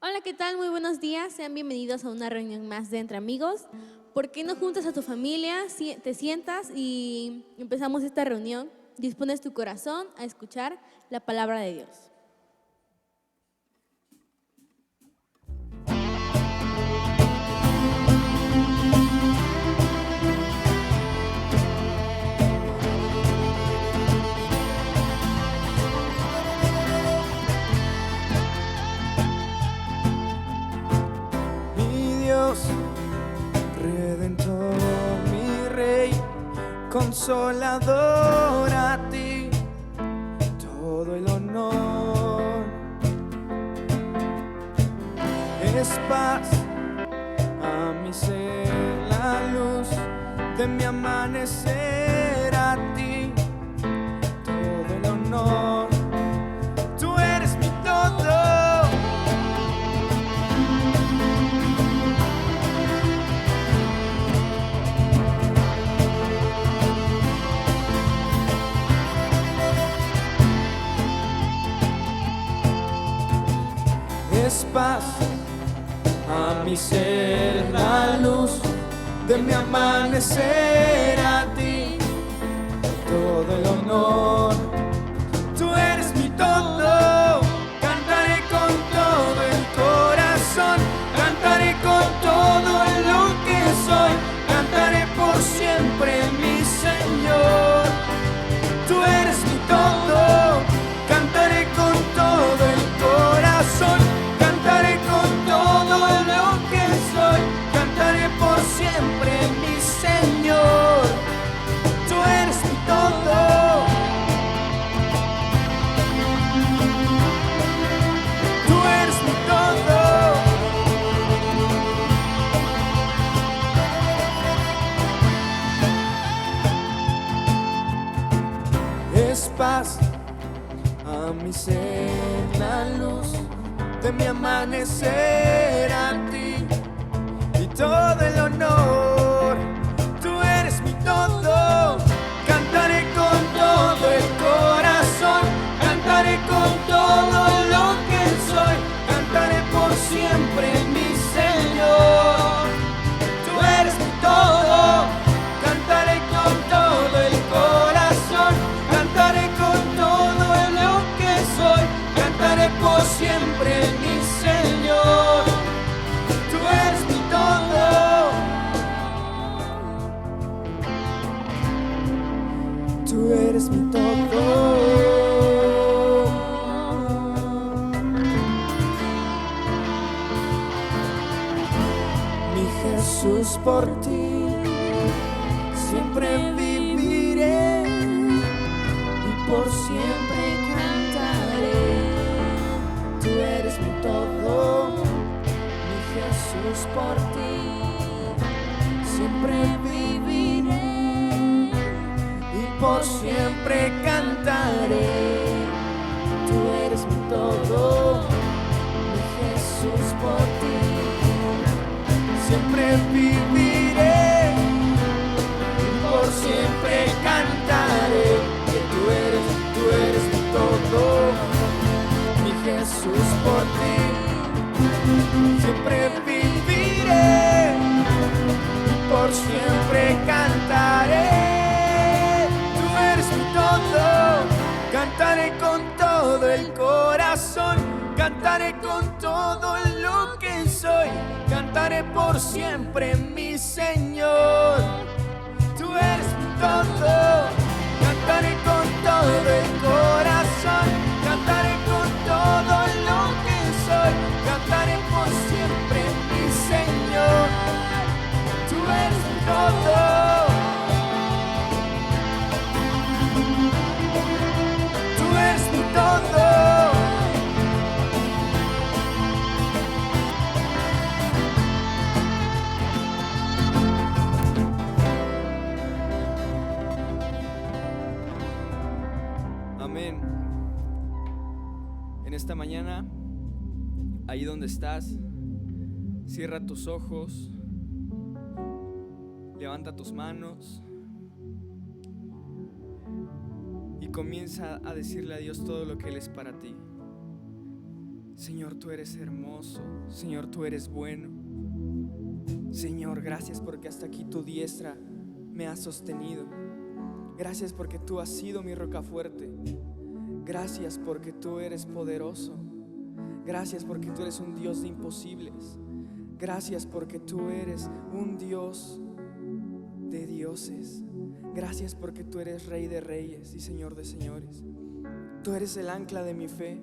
Hola, ¿qué tal? Muy buenos días. Sean bienvenidos a una reunión más de Entre Amigos. ¿Por qué no juntas a tu familia, te sientas y empezamos esta reunión? Dispones tu corazón a escuchar la palabra de Dios. Mi Dios, Redentor, mi Rey, Consolador, a ti todo el honor. Es paz a mi ser, la luz de mi amanecer, a ti todo el honor. Tú eres mi todo. Es paz a mi ser, la luz de mi amanecer, a ti todo el honor. Tú eres mi todo, cantaré con todo el corazón, cantaré con todo lo que soy, cantaré por siempre, mi Señor. Tú eres mi todo, cantaré con todo el corazón, cantaré con todo lo que soy, cantaré por siempre, mi Señor. Tú eres mi todo. Tú eres mi todo. Es paz a mi ser, la luz de mi amanecer, a ti y todo el honor. Tú eres mi todo, cantaré con todo el corazón, cantaré con todo lo que soy, cantaré por siempre, mi Señor. Tú eres mi todo, cantaré con todo el corazón, cantaré con todo lo que soy, cantaré por siempre, mi Señor. Tú eres mi todo. Tú eres mi todo. Mi Jesús, por ti siempre viviré y por siempre cantaré. Tú eres mi todo, mi Jesús, por ti siempre viviré y por siempre cantaré. Tú eres mi todo, mi Jesús, por ti siempre viviré y por siempre cantaré. Que tú eres mi todo, mi Jesús, por ti siempre viviré y por siempre cantaré. Tú eres mi todo, cantaré con todo el corazón, cantaré con todo lo que soy, cantaré por siempre, mi Señor. Tú eres mi todo, cantaré con todo el corazón, cantaré con todo lo que soy, cantaré por siempre, mi Señor. Tú eres mi todo. Tú eres mi todo. Amén. En esta mañana, ahí donde estás, cierra tus ojos, levanta tus manos y comienza a decirle a Dios todo lo que Él es para ti. Señor, tú eres hermoso. Señor, tú eres bueno. Señor, gracias porque hasta aquí tu diestra me ha sostenido. Gracias porque tú has sido mi roca fuerte. Gracias porque tú eres poderoso. Gracias porque tú eres un Dios de imposibles. Gracias porque tú eres un Dios de dioses. Gracias porque tú eres Rey de reyes y Señor de señores. Tú eres el ancla de mi fe.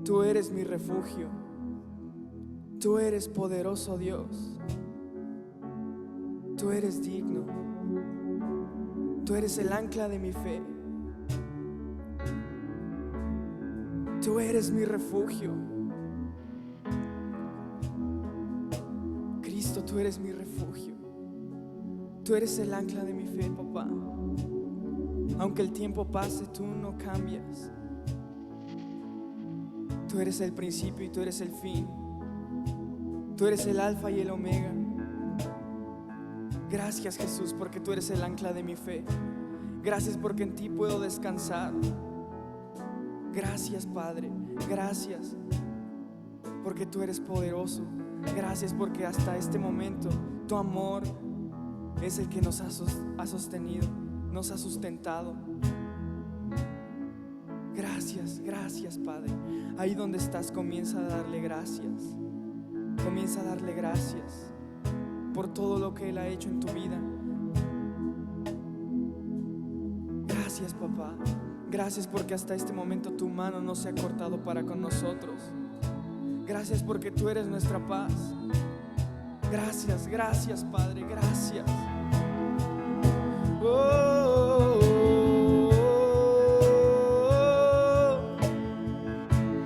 Tú eres mi refugio. Tú eres poderoso Dios. Tú eres digno. Tú eres el ancla de mi fe. Tú eres mi refugio. Cristo, tú eres mi refugio. Tú eres el ancla de mi fe, papá. Aunque el tiempo pase, tú no cambias. Tú eres el principio y tú eres el fin. Tú eres el alfa y el omega. Gracias, Jesús, porque tú eres el ancla de mi fe. Gracias porque en ti puedo descansar. Gracias, Padre. Gracias porque tú eres poderoso. Gracias porque hasta este momento tu amor es el que nos ha sostenido, nos ha sustentado. Gracias, gracias, Padre. Ahí donde estás, comienza a darle gracias. Comienza a darle gracias por todo lo que Él ha hecho en tu vida. Gracias, papá. Gracias porque hasta este momento tu mano no se ha cortado para con nosotros. Gracias porque tú eres nuestra paz. Gracias, gracias, Padre, gracias. Oh,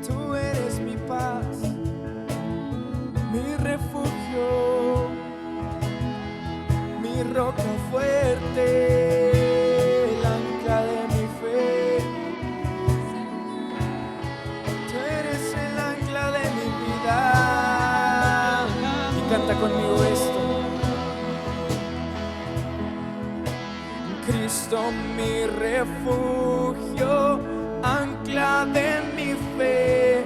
tú eres mi paz, mi refugio, mi roca fuerte, el ancla de mi fe. Tú eres el ancla de mi vida. Y canta conmigo esto. Cristo, mi refugio, ancla de mi fe.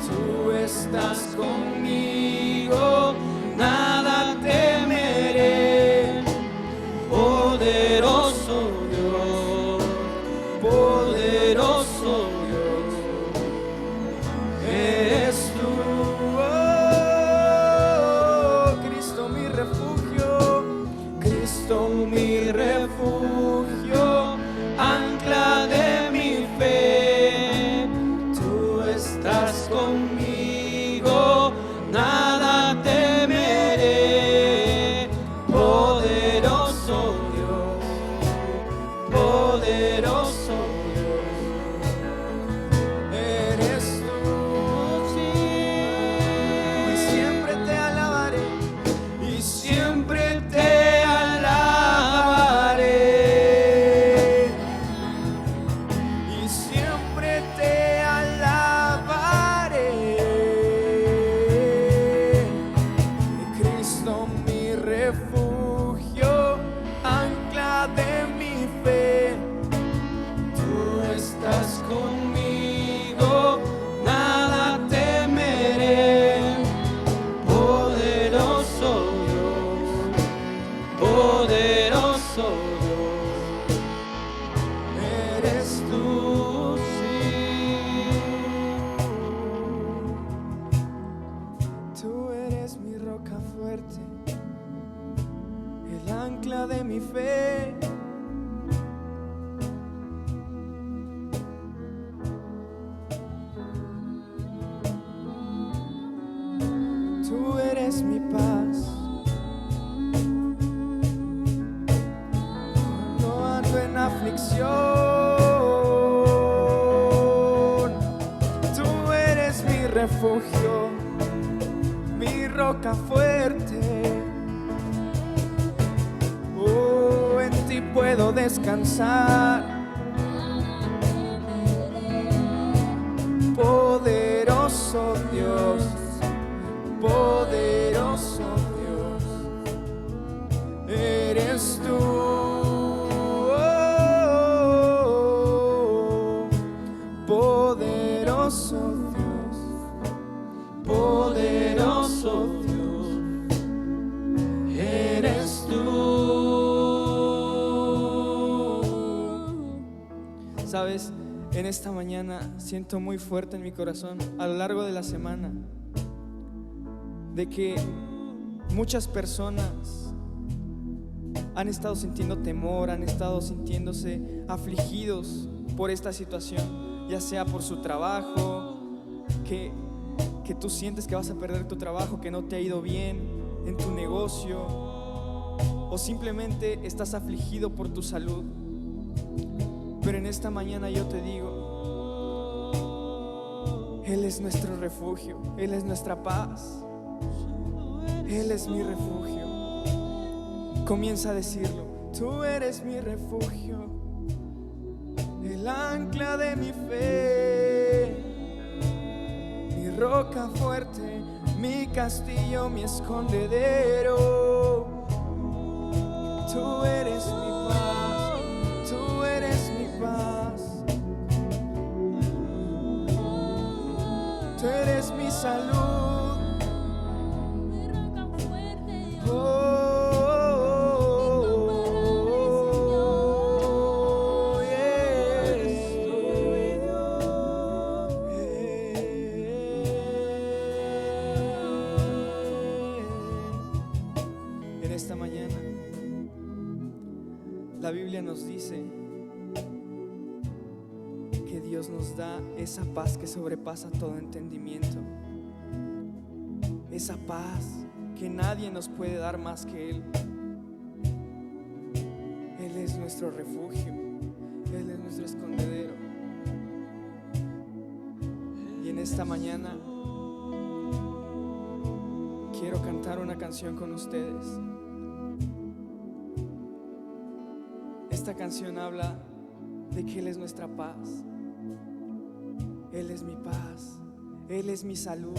Tú estás conmigo, nada temeré. Poderoso Dios, poderoso Dios, eres tú. Oh, Cristo, mi refugio, Cristo, mi refugio, ancla de mi fe. Tú estás conmigo, nada temeré. Poderoso Dios, poderoso Dios, eres tú. Sí, y siempre te alabaré, y siempre te alabaré, y siempre te alabaré. Cristo, mi refugio, ancla de mi fe. Tú estás conmigo, nada temeré. Poderoso Dios, poderoso Dios, eres tú, sí. Tú eres mi roca fuerte, el ancla de mi fe. Tú eres mi paz. Cuando ando en aflicción, tú eres mi refugio, mi roca fuerte. Oh, en ti puedo descansar. Poderoso Dios, poderoso Dios, eres tú. Oh, poderoso Dios, poderoso Dios, eres tú. Sabes, en esta mañana siento muy fuerte en mi corazón a lo largo de la semana de que muchas personas han estado sintiendo temor, han estado sintiéndose afligidos por esta situación, ya sea por su trabajo, que tú sientes que vas a perder tu trabajo, que no te ha ido bien en tu negocio, o simplemente estás afligido por tu salud. Pero en esta mañana yo te digo, Él es nuestro refugio, Él es nuestra paz, Él es mi refugio. Comienza a decirlo: tú eres mi refugio, el ancla de mi fe, mi roca fuerte, mi castillo, mi escondedero. Tú eres mi paz, tú eres mi paz, tú eres mi salud. En esta mañana la Biblia nos dice que Dios nos da esa paz que sobrepasa todo entendimiento, esa paz que nadie nos puede dar más que Él. Él es nuestro refugio, Él es nuestro escondedero. Y en esta mañana quiero cantar una canción con ustedes. Esta canción habla de que Él es nuestra paz, Él es mi paz, Él es mi salud.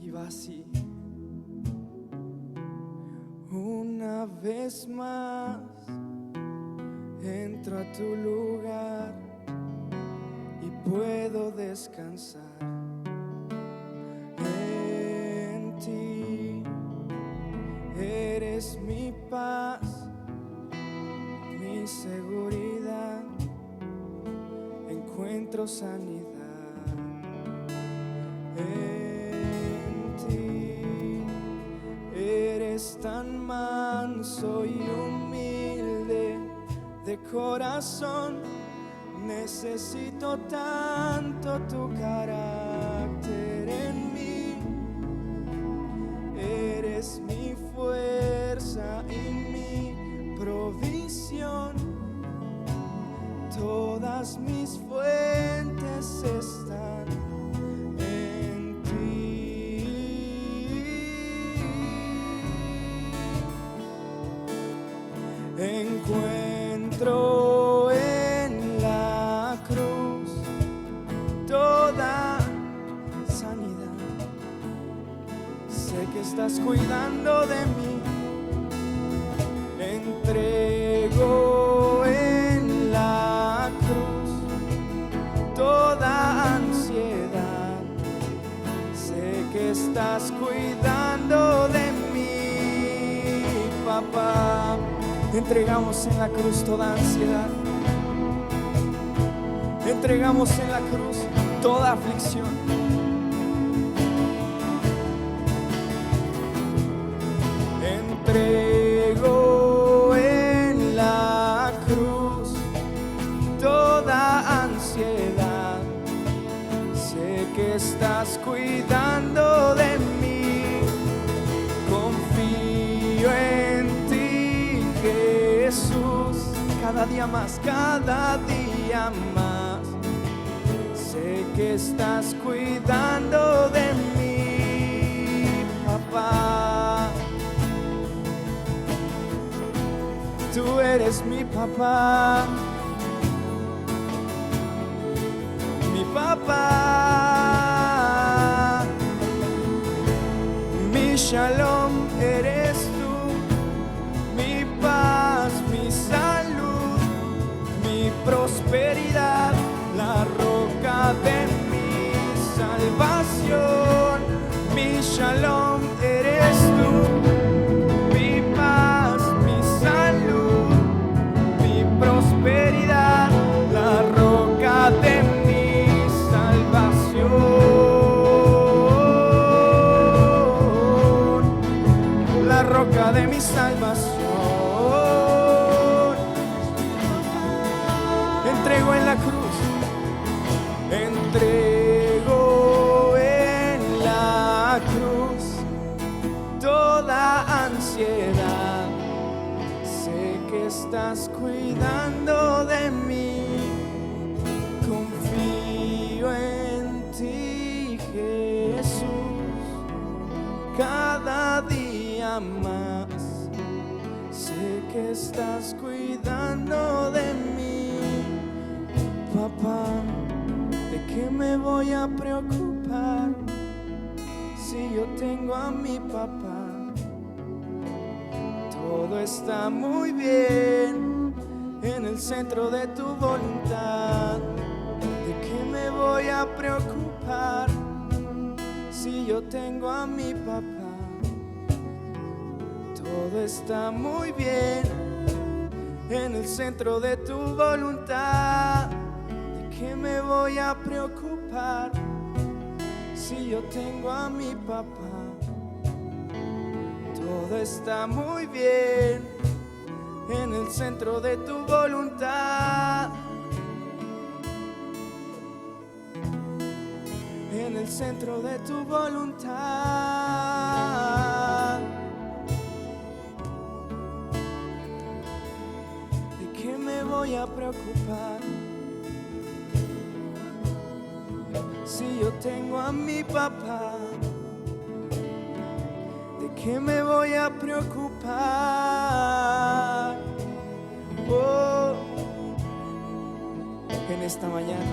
Y va así: una vez más entro a tu lugar y puedo descansar en ti. Eres mi paz, mi seguridad, encuentro sanidad en ti. Eres tan manso y humilde de corazón, necesito tanto tu carácter en mí. Eres mi fuerza y mi provisión, todas mis fuentes están en ti. Encuentro en la cruz toda sanidad. Sé que estás cuidando de mí. Entrego en la cruz toda ansiedad. Sé que estás cuidando de mí, papá. Entregamos en la cruz toda ansiedad. Entregamos en la cruz toda aflicción. Entrego en la cruz toda ansiedad. Sé que estás cuidando de mí. Confío en ti, Jesús, cada día más, cada día más. Sé que estás cuidando de mí, papá. Tú eres mi papá, mi papá. Mi shalom eres tú, mi paz, mi salud, mi prosperidad, la roca de mi salud. más. Sé que estás cuidando de mí, papá. ¿De qué me voy a preocupar si yo tengo a mi papá? Todo está muy bien en el centro de tu voluntad. ¿De qué me voy a preocupar si yo tengo a mi papá? Todo está muy bien en el centro de tu voluntad. ¿De qué me voy a preocupar si yo tengo a mi papá? Todo está muy bien en el centro de tu voluntad. En el centro de tu voluntad. ¿De qué me voy a preocupar si yo tengo a mi papá? ¿De qué me voy a preocupar? Oh, en esta mañana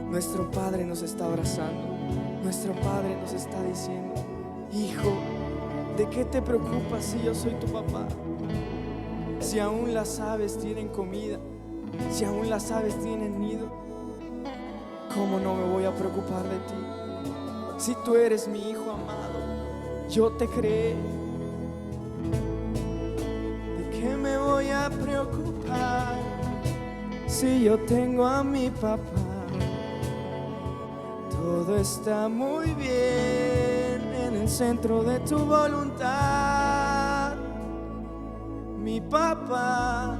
nuestro Padre nos está abrazando. Nuestro Padre nos está diciendo: hijo, ¿de qué te preocupas si yo soy tu papá? Si aún las aves tienen comida, si aún las aves tienen nido, ¿cómo no me voy a preocupar de ti? Si tú eres mi hijo amado, yo te creé. ¿De qué me voy a preocupar si yo tengo a mi papá? Todo está muy bien en el centro de tu voluntad. Mi papá,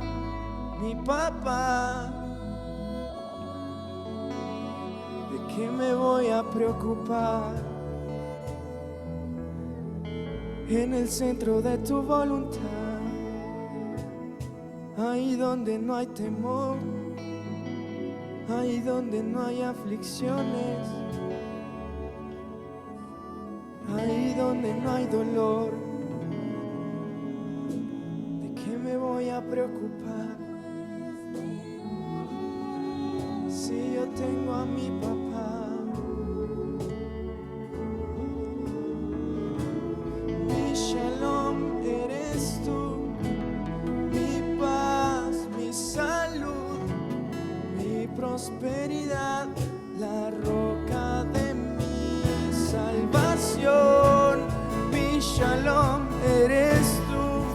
mi papá. ¿De qué me voy a preocupar? En el centro de tu voluntad, ahí donde no hay temor, ahí donde no hay aflicciones, ahí donde no hay dolor. ¿De qué me voy a preocupar si yo tengo a mi papá? Mi shalom eres tú, mi paz, mi salud, mi prosperidad, la roca de mi salvación. Mi shalom eres tú,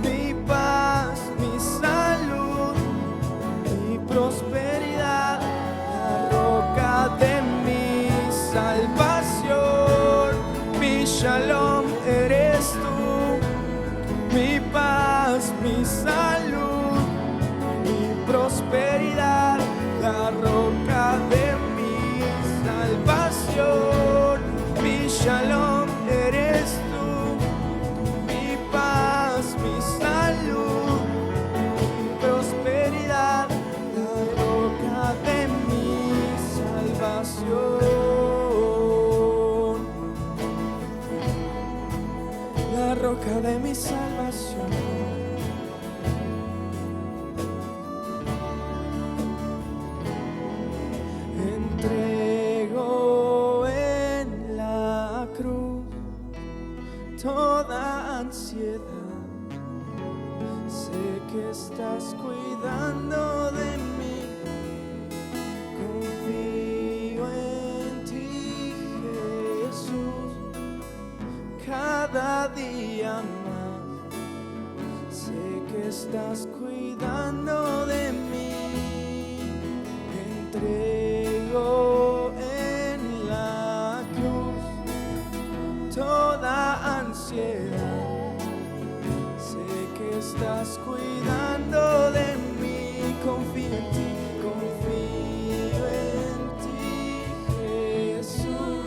mi paz, mi salud, mi prosperidad, la roca de mi salvación. Mi shalom eres tú, mi paz, mi salud, mi prosperidad, la roca de mi salvación. Mi shalom eres tú, mi paz, mi salud, mi prosperidad, la roca de mi salvación. La roca de mi salvación. Entrego en la cruz toda ansiedad. Sé que estás cuidando de mí. Confío en ti, Jesús, cada día más. Sé que estás cuidando de mí. Entrego en la cruz toda ansiedad. Sé que estás cuidando de mí. Confío en ti, confío en ti, Jesús,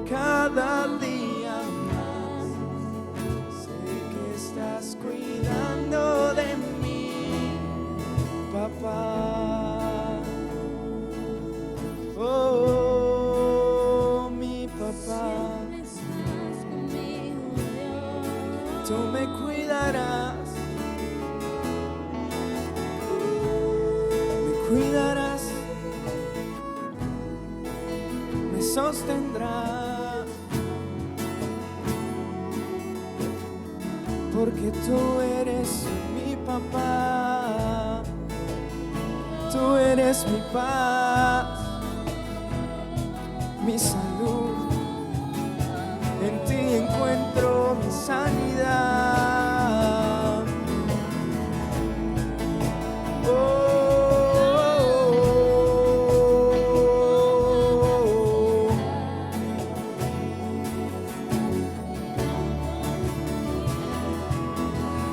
cada día más. Sé que estás cuidando de mí. cuidarás, me sostendrás, porque tú eres mi papá, tú eres mi paz, mi salud, en ti encuentro mi sanidad.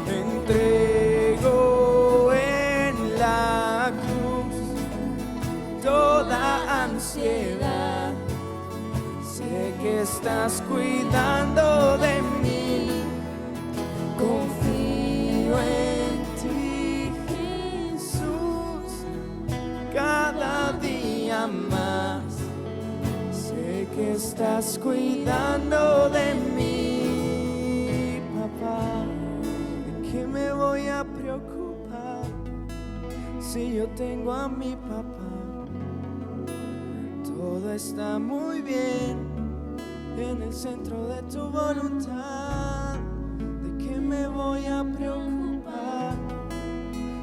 Entrego en la cruz toda ansiedad. Sé que estás cuidando de mí. Confío en ti, Jesús, cada día más. Sé que estás cuidando de mí, papá. ¿De qué me voy a preocupar si yo tengo a mi papá? Todo está muy bien en el centro de tu voluntad. ¿De qué me voy a preocupar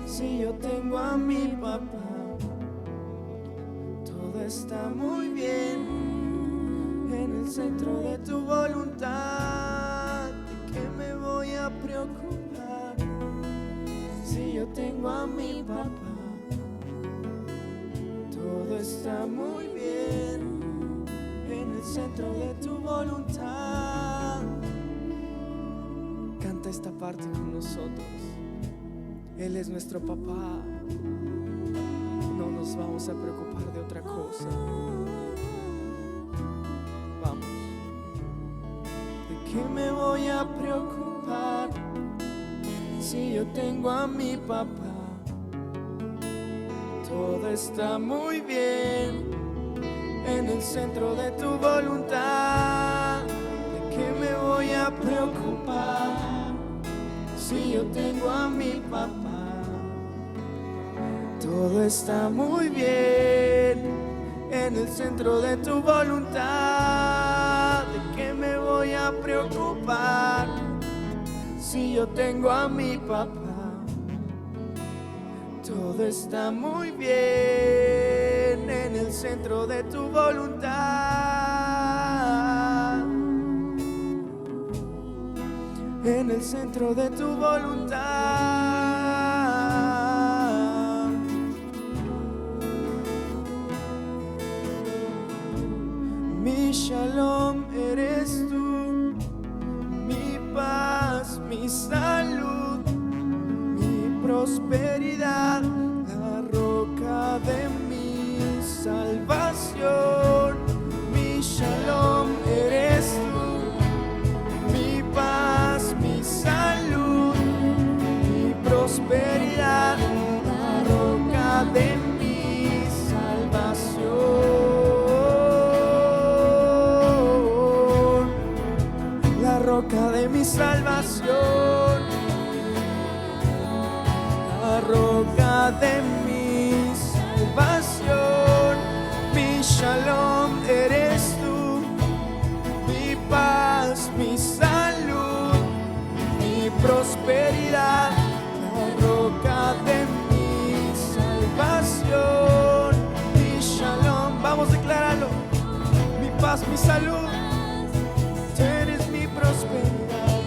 si yo tengo a mi papá? Todo está muy bien en el centro de tu voluntad. ¿De qué me voy a preocupar si yo tengo a mi papá? Todo está muy bien en el centro de tu voluntad. Canta esta parte con nosotros. Él es nuestro papá. No nos vamos a preocupar de otra cosa. Vamos. ¿De qué me voy a preocupar si yo tengo a mi papá? Todo está muy bien en el centro de tu voluntad. ¿De qué me voy a preocupar si yo tengo a mi papá? Todo está muy bien en el centro de tu voluntad. ¿De qué me voy a preocupar si yo tengo a mi papá? Todo está muy bien en el centro de tu voluntad. En el centro de tu voluntad. Mi shalom eres tú, mi paz, mi salud, mi prosperidad, la roca de mi salvación. Mi shalom eres tú, mi paz, mi salud, mi prosperidad, la roca de mi salvación. La roca de mi salvación. La roca de mi salvación. Mi shalom eres tú, mi paz, mi salud, mi prosperidad, la roca de mi salvación. Mi shalom, vamos a declararlo. Mi paz, mi salud, tú eres mi prosperidad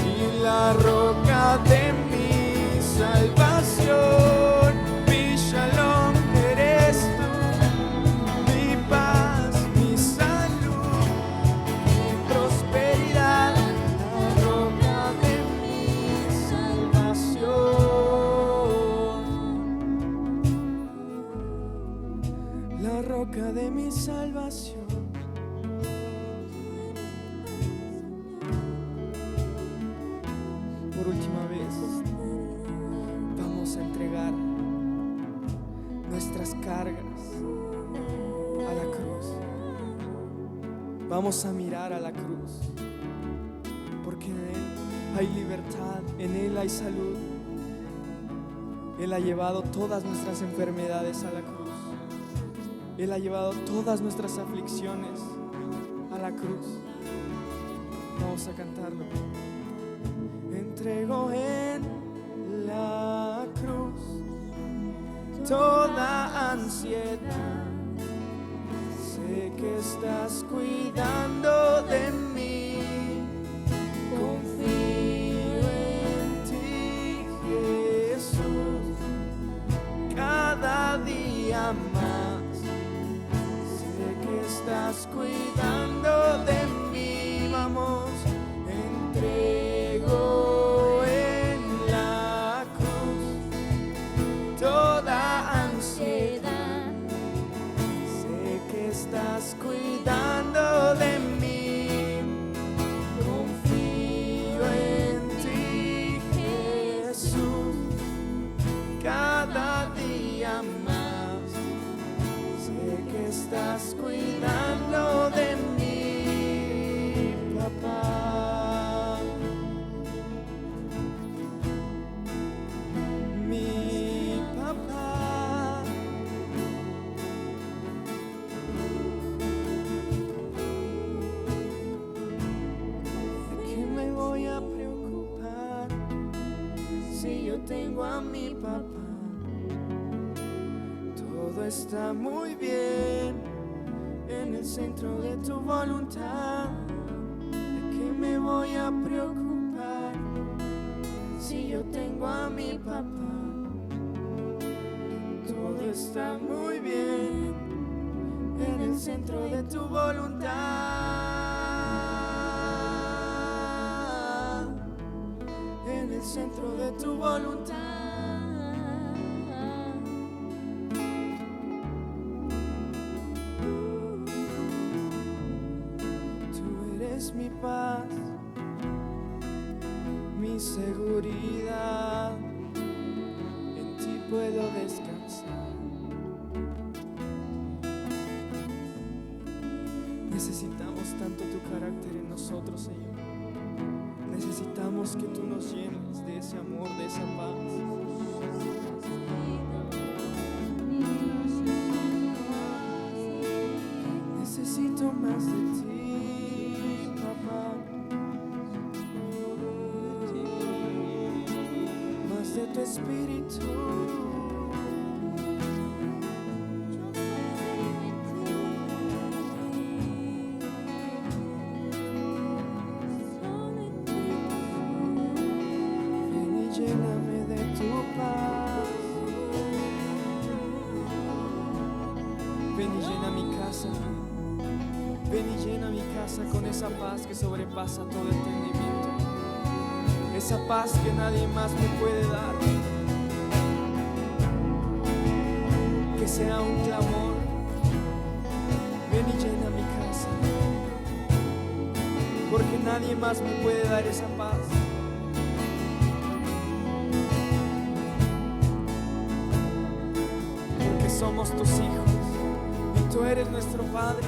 y la roca de mi salvación. Mi shalom eres tú, mi paz, mi salud, mi prosperidad, la roca de mi salvación. La roca de mi salvación. Por última vez, vamos a entregar nuestras cargas a la cruz. Vamos a mirar a la cruz, porque en Él hay libertad, en Él hay salud, Él ha llevado todas nuestras enfermedades a la cruz. Él ha llevado todas nuestras aflicciones a la cruz. Vamos a cantarlo. Entrego en la cruz toda ansiedad. Sé que estás cuidando de mí. Confío en ti, Jesús, cada día más. Sé que estás cuidando de mí. Vamos, entrego en la cruz toda ansiedad. Sé que estás cuidando de mí. Confío en ti, Jesús, cada día más. Sé que estás cuidando de mí, papá. Mi papá. ¿De qué me voy a preocupar si yo tengo a mi papá? Todo está muy bien en el centro de tu voluntad. ¿De qué me voy a preocupar si yo tengo a mi papá? Todo está muy bien en el centro de tu voluntad. En el centro de tu voluntad. Mi paz, mi seguridad, en ti puedo descansar. Necesitamos tanto tu carácter en nosotros, Señor. Necesitamos que tú nos llenes de ese amor, de esa paz. Necesito más de ti. De tu espíritu. Ven y lléname de tu paz. Ven y llena mi casa. Ven y llena mi casa con esa paz que sobrepasa todo entendimiento. Esa paz que nadie más me puede dar. Que sea un clamor. Ven y llena mi casa. Porque nadie más me puede dar esa paz. Porque somos tus hijos y tú eres nuestro Padre.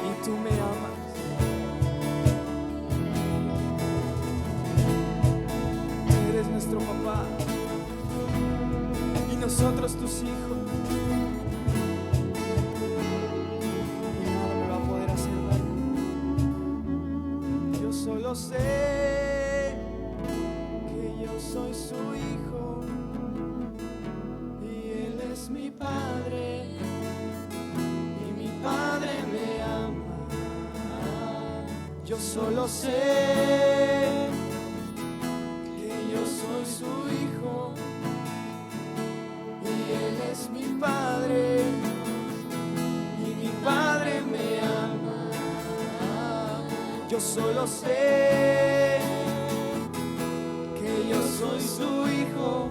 Y tú me amas. Nuestro papá y nosotros tus hijos, y nada me va a poder hacer daño. Yo solo sé que yo soy su hijo y él es mi padre y mi padre me ama. Yo solo sé soy su hijo y él es mi padre y mi padre me ama. Yo solo sé que yo soy su hijo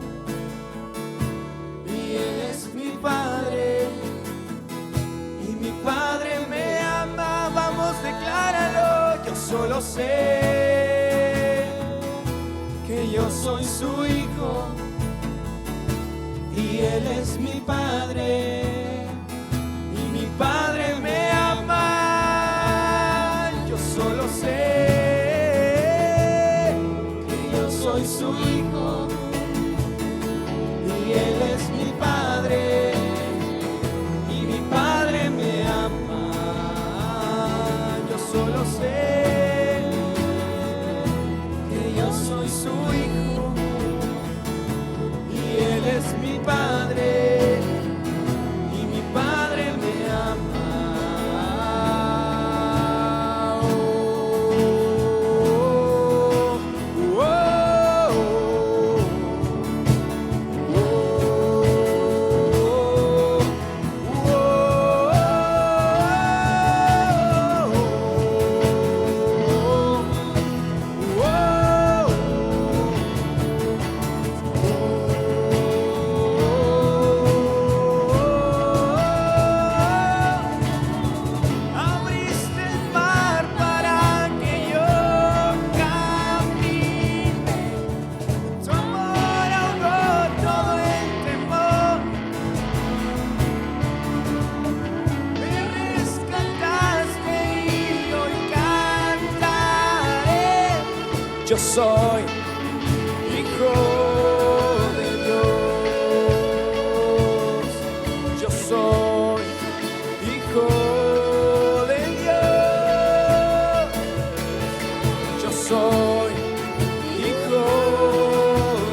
y él es mi padre y mi padre me ama. Vamos, decláralo. Yo solo sé que yo soy su hijo y él es mi padre y mi padre me ama. Yo solo sé que yo soy su hijo Padre y mi Padre me ama. Abriste el mar para que yo camine. Tu amor ahogó todo el temor. Me rescataste y hoy cantaré. Yo soy hijo de Dios. Yo soy hijo de Dios. Yo soy hijo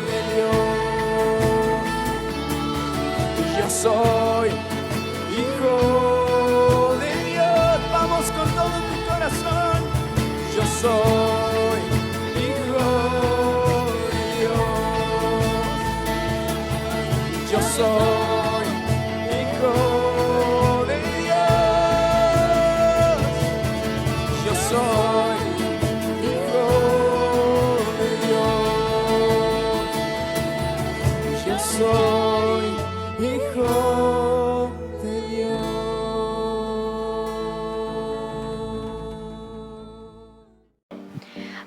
de Dios. Yo soy hijo de Dios. Vamos con todo tu corazón. Yo soy hijo de Dios. Yo soy hijo de Dios. Yo soy hijo de Dios. Yo soy hijo de Dios.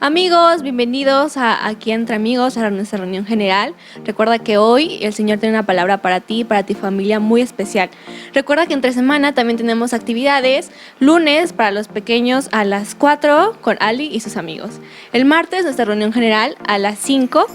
Amigos, bienvenidos aquí Entre Amigos a nuestra reunión general. Recuerda que hoy el Señor tiene una palabra para ti y para tu familia muy especial. Recuerda que entre semana también tenemos actividades. Lunes para los pequeños a las 4 con Ali y sus amigos. El martes nuestra reunión general a las 5.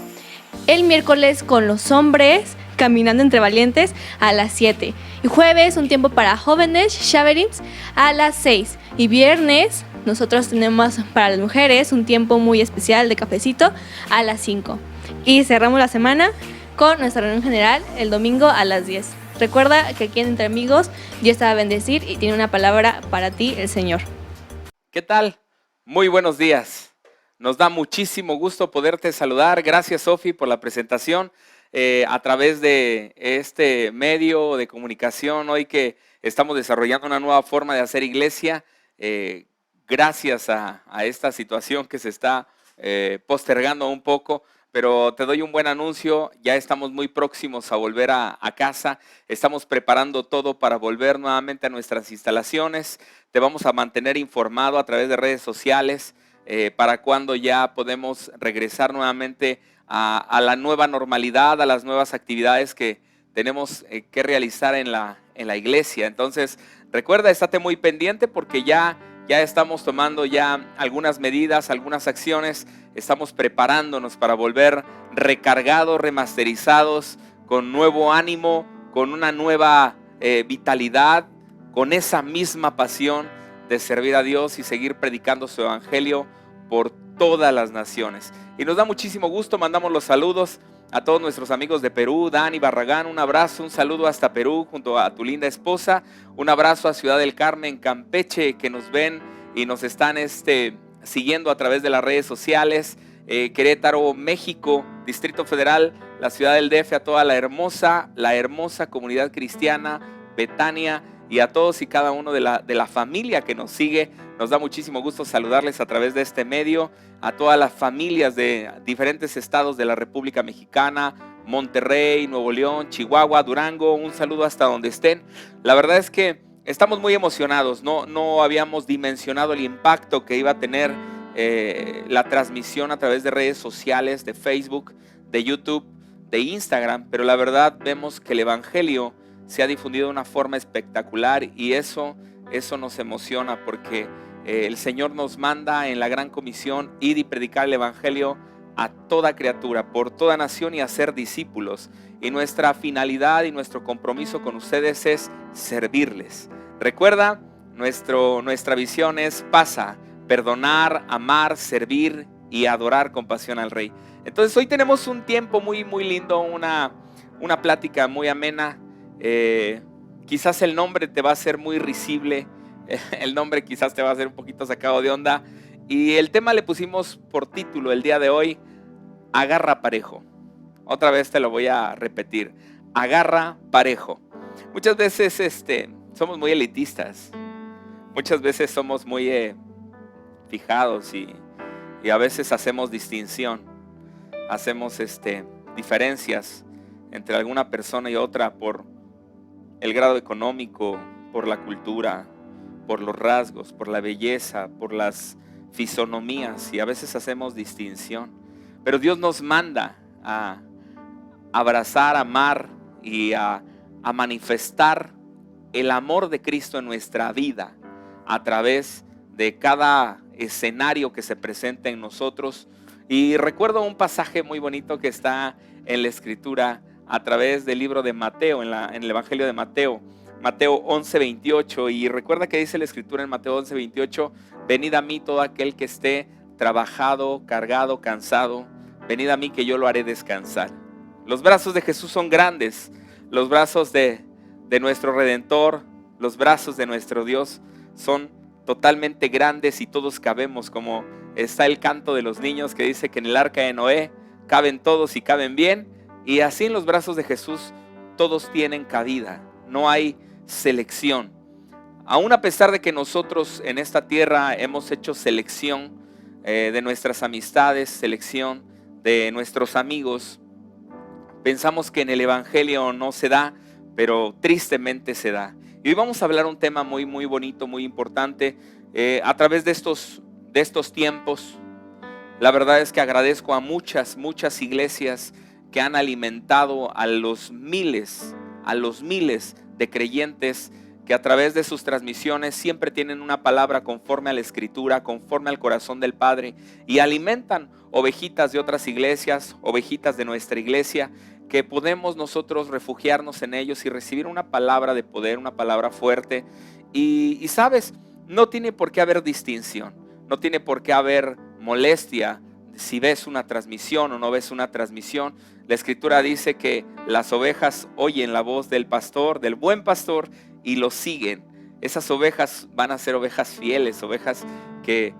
El miércoles con los hombres Caminando entre Valientes a las 7. Y jueves un tiempo para jóvenes Shaverins a las 6. Y viernes nosotros tenemos para las mujeres un tiempo muy especial de cafecito a las 5. Y cerramos la semana con nuestra reunión general el domingo a las 10. Recuerda que aquí en Entre Amigos Dios te va a bendecir y tiene una palabra para ti el Señor. ¿Qué tal? Muy buenos días. Nos da muchísimo gusto poderte saludar. Gracias, Sofi, por la presentación a través de este medio de comunicación. Hoy que estamos desarrollando una nueva forma de hacer iglesia, gracias a esta situación que se está postergando un poco, pero te doy un buen anuncio. Ya estamos muy próximos a volver a casa. Estamos preparando todo para volver nuevamente a nuestras instalaciones. Te vamos a mantener informado a través de redes sociales para cuando ya podemos regresar nuevamente a la nueva normalidad, a las nuevas actividades que tenemos que realizar en la iglesia. Entonces, recuerda, estate muy pendiente porque ya estamos tomando ya algunas medidas, algunas acciones. Estamos preparándonos para volver recargados, remasterizados, con nuevo ánimo, con una nueva vitalidad, con esa misma pasión de servir a Dios y seguir predicando su evangelio por todas las naciones. Y nos da muchísimo gusto, mandamos los saludos a todos nuestros amigos de Perú. Dani Barragán, un abrazo, un saludo hasta Perú junto a tu linda esposa. Un abrazo a Ciudad del Carmen, Campeche, que nos ven y nos están siguiendo a través de las redes sociales. Querétaro, México, Distrito Federal, la Ciudad del DF, a toda la hermosa comunidad cristiana, Betania, y a todos y cada uno de la familia que nos sigue. Nos da muchísimo gusto saludarles a través de este medio, a todas las familias de diferentes estados de la República Mexicana, Monterrey, Nuevo León, Chihuahua, Durango. Un saludo hasta donde estén. La verdad es que estamos muy emocionados. No habíamos dimensionado el impacto que iba a tener la transmisión a través de redes sociales, de Facebook, de YouTube, de Instagram, pero la verdad vemos que el evangelio se ha difundido de una forma espectacular y eso nos emociona porque el Señor nos manda en la gran comisión ir y predicar el evangelio a toda criatura, por toda nación y hacer discípulos. Y nuestra finalidad y nuestro compromiso con ustedes es servirles. Recuerda, nuestra visión es pasa, perdonar, amar, servir y adorar con pasión al Rey. Entonces hoy tenemos un tiempo muy, muy lindo, una plática muy amena. Quizás el nombre te va a ser muy risible, el nombre quizás te va a ser un poquito sacado de onda. Y el tema le pusimos por título el día de hoy, agarra parejo. Otra vez te lo voy a repetir, agarra parejo. Muchas veces somos muy elitistas, muchas veces somos muy fijados y a veces hacemos distinción, hacemos diferencias entre alguna persona y otra por el grado económico, por la cultura, por los rasgos, por la belleza, por las fisonomías, y a veces hacemos distinción. Pero Dios nos manda a abrazar, amar y a manifestar el amor de Cristo en nuestra vida a través de cada escenario que se presenta en nosotros. Y recuerdo un pasaje muy bonito que está en la Escritura a través del libro de Mateo, en el Evangelio de Mateo, Mateo 11:28. Y recuerda que dice la Escritura en Mateo 11:28: venid a mí todo aquel que esté trabajado, cargado, cansado, venid a mí que yo lo haré descansar. Los brazos de Jesús son grandes, los brazos de nuestro Redentor, los brazos de nuestro Dios son totalmente grandes y todos cabemos, como está el canto de los niños que dice que en el arca de Noé caben todos y caben bien, y así en los brazos de Jesús todos tienen cabida, no hay selección. Aún a pesar de que nosotros en esta tierra hemos hecho selección de nuestras amistades, selección de nuestros amigos, pensamos que en el Evangelio no se da, pero tristemente se da. Y hoy vamos a hablar un tema muy bonito, muy importante. A través de estos tiempos, la verdad es que agradezco a muchas iglesias que han alimentado a los miles de creyentes que a través de sus transmisiones siempre tienen una palabra conforme a la Escritura, conforme al corazón del Padre, y alimentan ovejitas de otras iglesias, ovejitas de nuestra iglesia, que podemos nosotros refugiarnos en ellos y recibir una palabra de poder, una palabra fuerte. Y sabes, no tiene por qué haber distinción, no tiene por qué haber molestia si ves una transmisión o no ves una transmisión. La Escritura dice que las ovejas oyen la voz del pastor, del buen pastor, y lo siguen. Esas ovejas van a ser ovejas fieles, ovejas que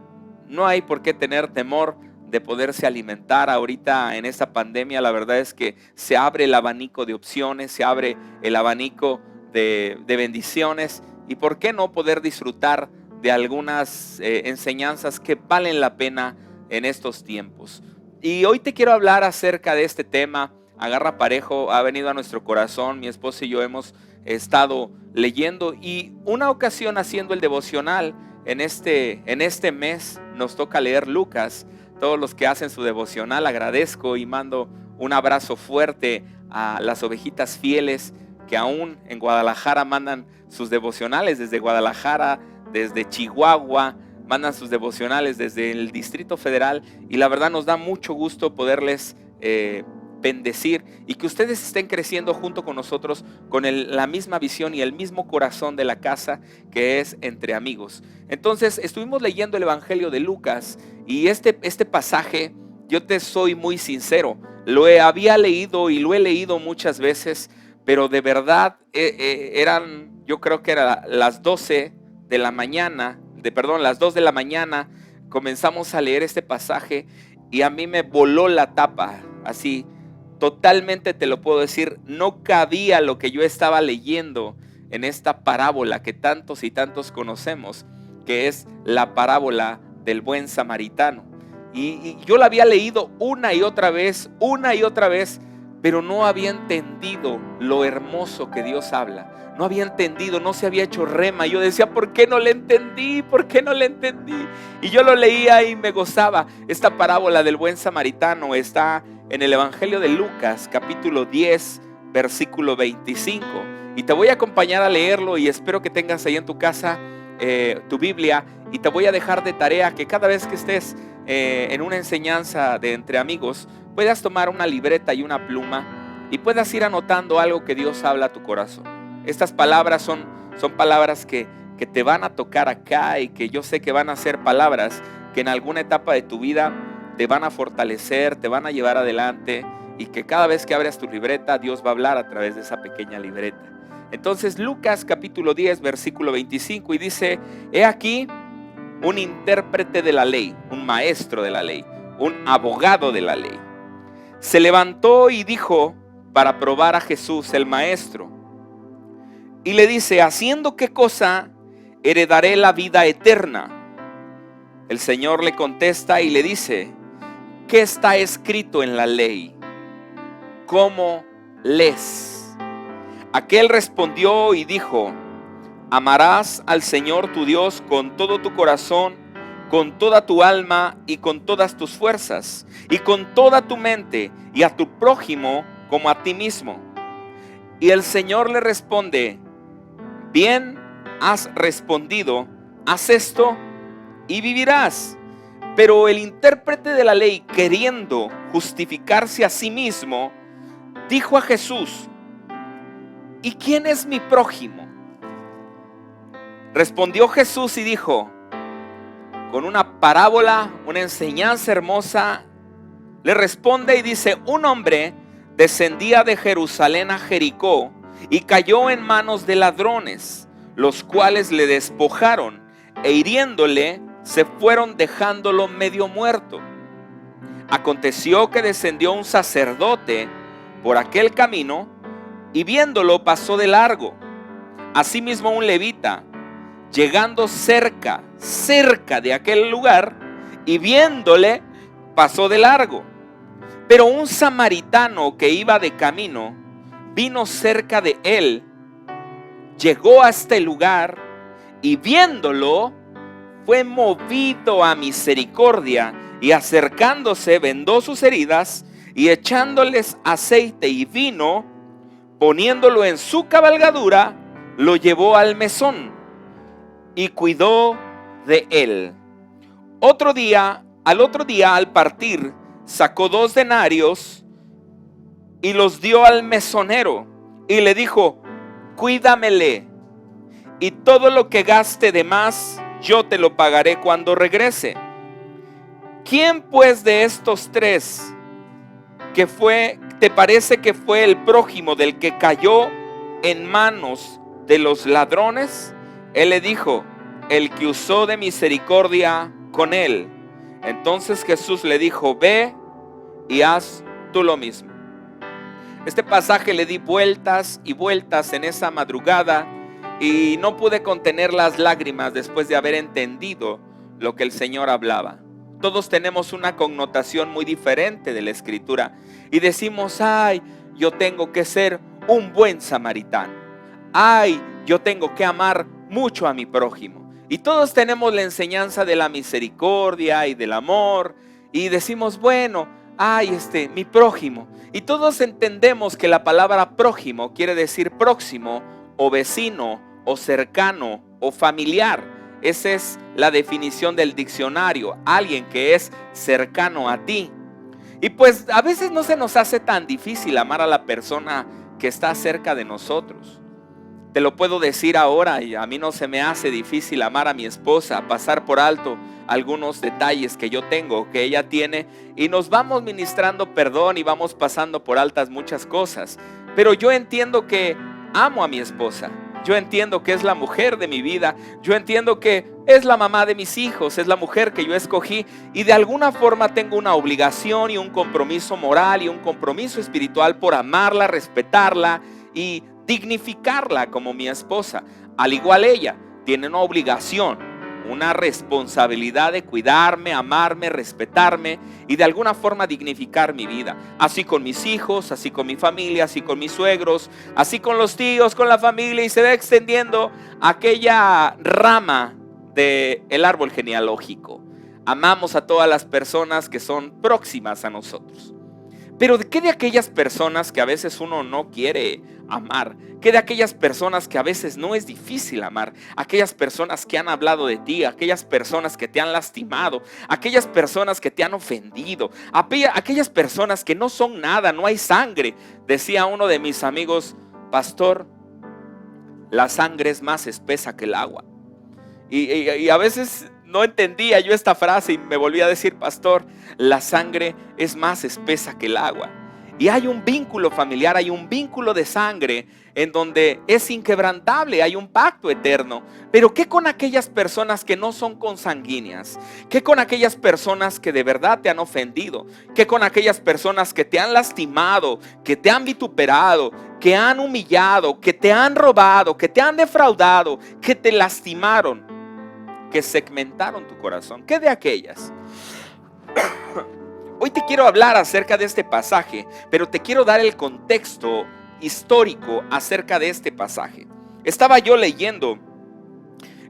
no hay por qué tener temor de poderse alimentar. Ahorita en esta pandemia la verdad es que se abre el abanico de opciones, se abre el abanico de bendiciones, y por qué no poder disfrutar de algunas enseñanzas que valen la pena en estos tiempos. Y hoy te quiero hablar acerca de este tema, agarra parejo. Ha venido a nuestro corazón, mi esposa y yo hemos estado leyendo, y una ocasión haciendo el devocional en este mes nos toca leer Lucas. Todos los que hacen su devocional agradezco y mando un abrazo fuerte a las ovejitas fieles que aún en Guadalajara mandan sus devocionales desde Guadalajara, desde Chihuahua, mandan sus devocionales desde el Distrito Federal, y la verdad nos da mucho gusto poderles bendecir y que ustedes estén creciendo junto con nosotros con la misma visión y el mismo corazón de la casa, que es entre amigos. Entonces estuvimos leyendo el Evangelio de Lucas, y este pasaje, yo te soy muy sincero, había leído y lo he leído muchas veces, pero de verdad yo creo que era las 2 de la mañana, comenzamos a leer este pasaje y a mí me voló la tapa, así, totalmente te lo puedo decir, no cabía lo que yo estaba leyendo en esta parábola que tantos y tantos conocemos, que es la parábola del buen samaritano. Y yo la había leído una y otra vez, pero no había entendido lo hermoso que Dios habla. No había entendido, no se había hecho rema. Yo decía, ¿por qué no le entendí? ¿Por qué no le entendí? Y yo lo leía y me gozaba. Esta parábola del buen samaritano está en el Evangelio de Lucas, capítulo 10, versículo 25. Y te voy a acompañar a leerlo, y espero que tengas ahí en tu casa tu Biblia, y te voy a dejar de tarea que cada vez que estés en una enseñanza de entre amigos, puedas tomar una libreta y una pluma y puedas ir anotando algo que Dios habla a tu corazón. Estas palabras son palabras que te van a tocar acá, y que yo sé que van a ser palabras que en alguna etapa de tu vida te van a fortalecer, te van a llevar adelante, y que cada vez que abras tu libreta, Dios va a hablar a través de esa pequeña libreta. Entonces Lucas capítulo 10 versículo 25 y dice: he aquí un intérprete de la ley, un maestro de la ley, un abogado de la ley. Se levantó y dijo para probar a Jesús el maestro. Y le dice: ¿haciendo qué cosa heredaré la vida eterna? El Señor le contesta y le dice: ¿qué está escrito en la ley? ¿Cómo lees? Aquel respondió y dijo: amarás al Señor tu Dios con todo tu corazón, con toda tu alma y con todas tus fuerzas, y con toda tu mente, y a tu prójimo como a ti mismo. Y el Señor le responde: bien has respondido, haz esto y vivirás. Pero el intérprete de la ley, queriendo justificarse a sí mismo, dijo a Jesús: ¿y quién es mi prójimo? Respondió Jesús y dijo, con una parábola, una enseñanza hermosa, le responde y dice: un hombre descendía de Jerusalén a Jericó y cayó en manos de ladrones, los cuales le despojaron e hiriéndole se fueron dejándolo medio muerto. Aconteció que descendió un sacerdote por aquel camino y viéndolo pasó de largo. Asimismo un levita, llegando cerca de aquel lugar y viéndole, pasó de largo. Pero un samaritano que iba de camino vino cerca de él, llegó a este lugar y viéndolo fue movido a misericordia y acercándose vendó sus heridas y echándoles aceite y vino, poniéndolo en su cabalgadura, lo llevó al mesón y cuidó de él. Al otro día al partir, sacó 2 denarios y los dio al mesonero y le dijo: cuídamele, y todo lo que gaste de más yo te lo pagaré cuando regrese. ¿Quién pues de estos 3 te parece que fue el prójimo del que cayó en manos de los ladrones? Él le dijo: el que usó de misericordia con él. Entonces Jesús le dijo: ve y haz tú lo mismo. Este pasaje le di vueltas y vueltas en esa madrugada y no pude contener las lágrimas después de haber entendido lo que el Señor hablaba. Todos tenemos una connotación muy diferente de la Escritura y decimos: ay, yo tengo que ser un buen samaritano. Ay, yo tengo que amar mucho a mi prójimo. Y todos tenemos la enseñanza de la misericordia y del amor y decimos: bueno, ay, mi prójimo. Y todos entendemos que la palabra prójimo quiere decir próximo o vecino o cercano o familiar. Esa es la definición del diccionario: alguien que es cercano a ti. Y pues a veces no se nos hace tan difícil amar a la persona que está cerca de nosotros. Te lo puedo decir ahora, y a mí no se me hace difícil amar a mi esposa, pasar por alto algunos detalles que yo tengo, que ella tiene, y nos vamos ministrando perdón y vamos pasando por altas muchas cosas. Pero yo entiendo que amo a mi esposa. Yo entiendo que es la mujer de mi vida. Yo entiendo que es la mamá de mis hijos, es la mujer que yo escogí. Y de alguna forma tengo una obligación y un compromiso moral y un compromiso espiritual por amarla, respetarla y dignificarla como mi esposa. Al igual ella tiene una obligación, una responsabilidad de cuidarme, amarme, respetarme y de alguna forma dignificar mi vida. Así con mis hijos, así con mi familia, así con mis suegros, así con los tíos, con la familia, y se va extendiendo aquella rama del árbol genealógico. Amamos a todas las personas que son próximas a nosotros. Pero ¿qué de aquellas personas que a veces uno no quiere amar? ¿Qué de aquellas personas que a veces no es difícil amar? Aquellas personas que han hablado de ti, aquellas personas que te han lastimado, aquellas personas que te han ofendido, aquellas personas que no son nada, no hay sangre. Decía uno de mis amigos: pastor, la sangre es más espesa que el agua. Y a veces no entendía yo esta frase y me volví a decir: pastor, la sangre es más espesa que el agua. Y hay un vínculo familiar, hay un vínculo de sangre en donde es inquebrantable, hay un pacto eterno. Pero ¿qué con aquellas personas que no son consanguíneas? ¿Qué con aquellas personas que de verdad te han ofendido? ¿Qué con aquellas personas que te han lastimado, que te han vituperado, que han humillado, que te han robado, que te han defraudado, que te lastimaron, que segmentaron tu corazón? ¿Qué de aquellas? Hoy te quiero hablar acerca de este pasaje, pero te quiero dar el contexto histórico acerca de este pasaje. Estaba yo leyendo.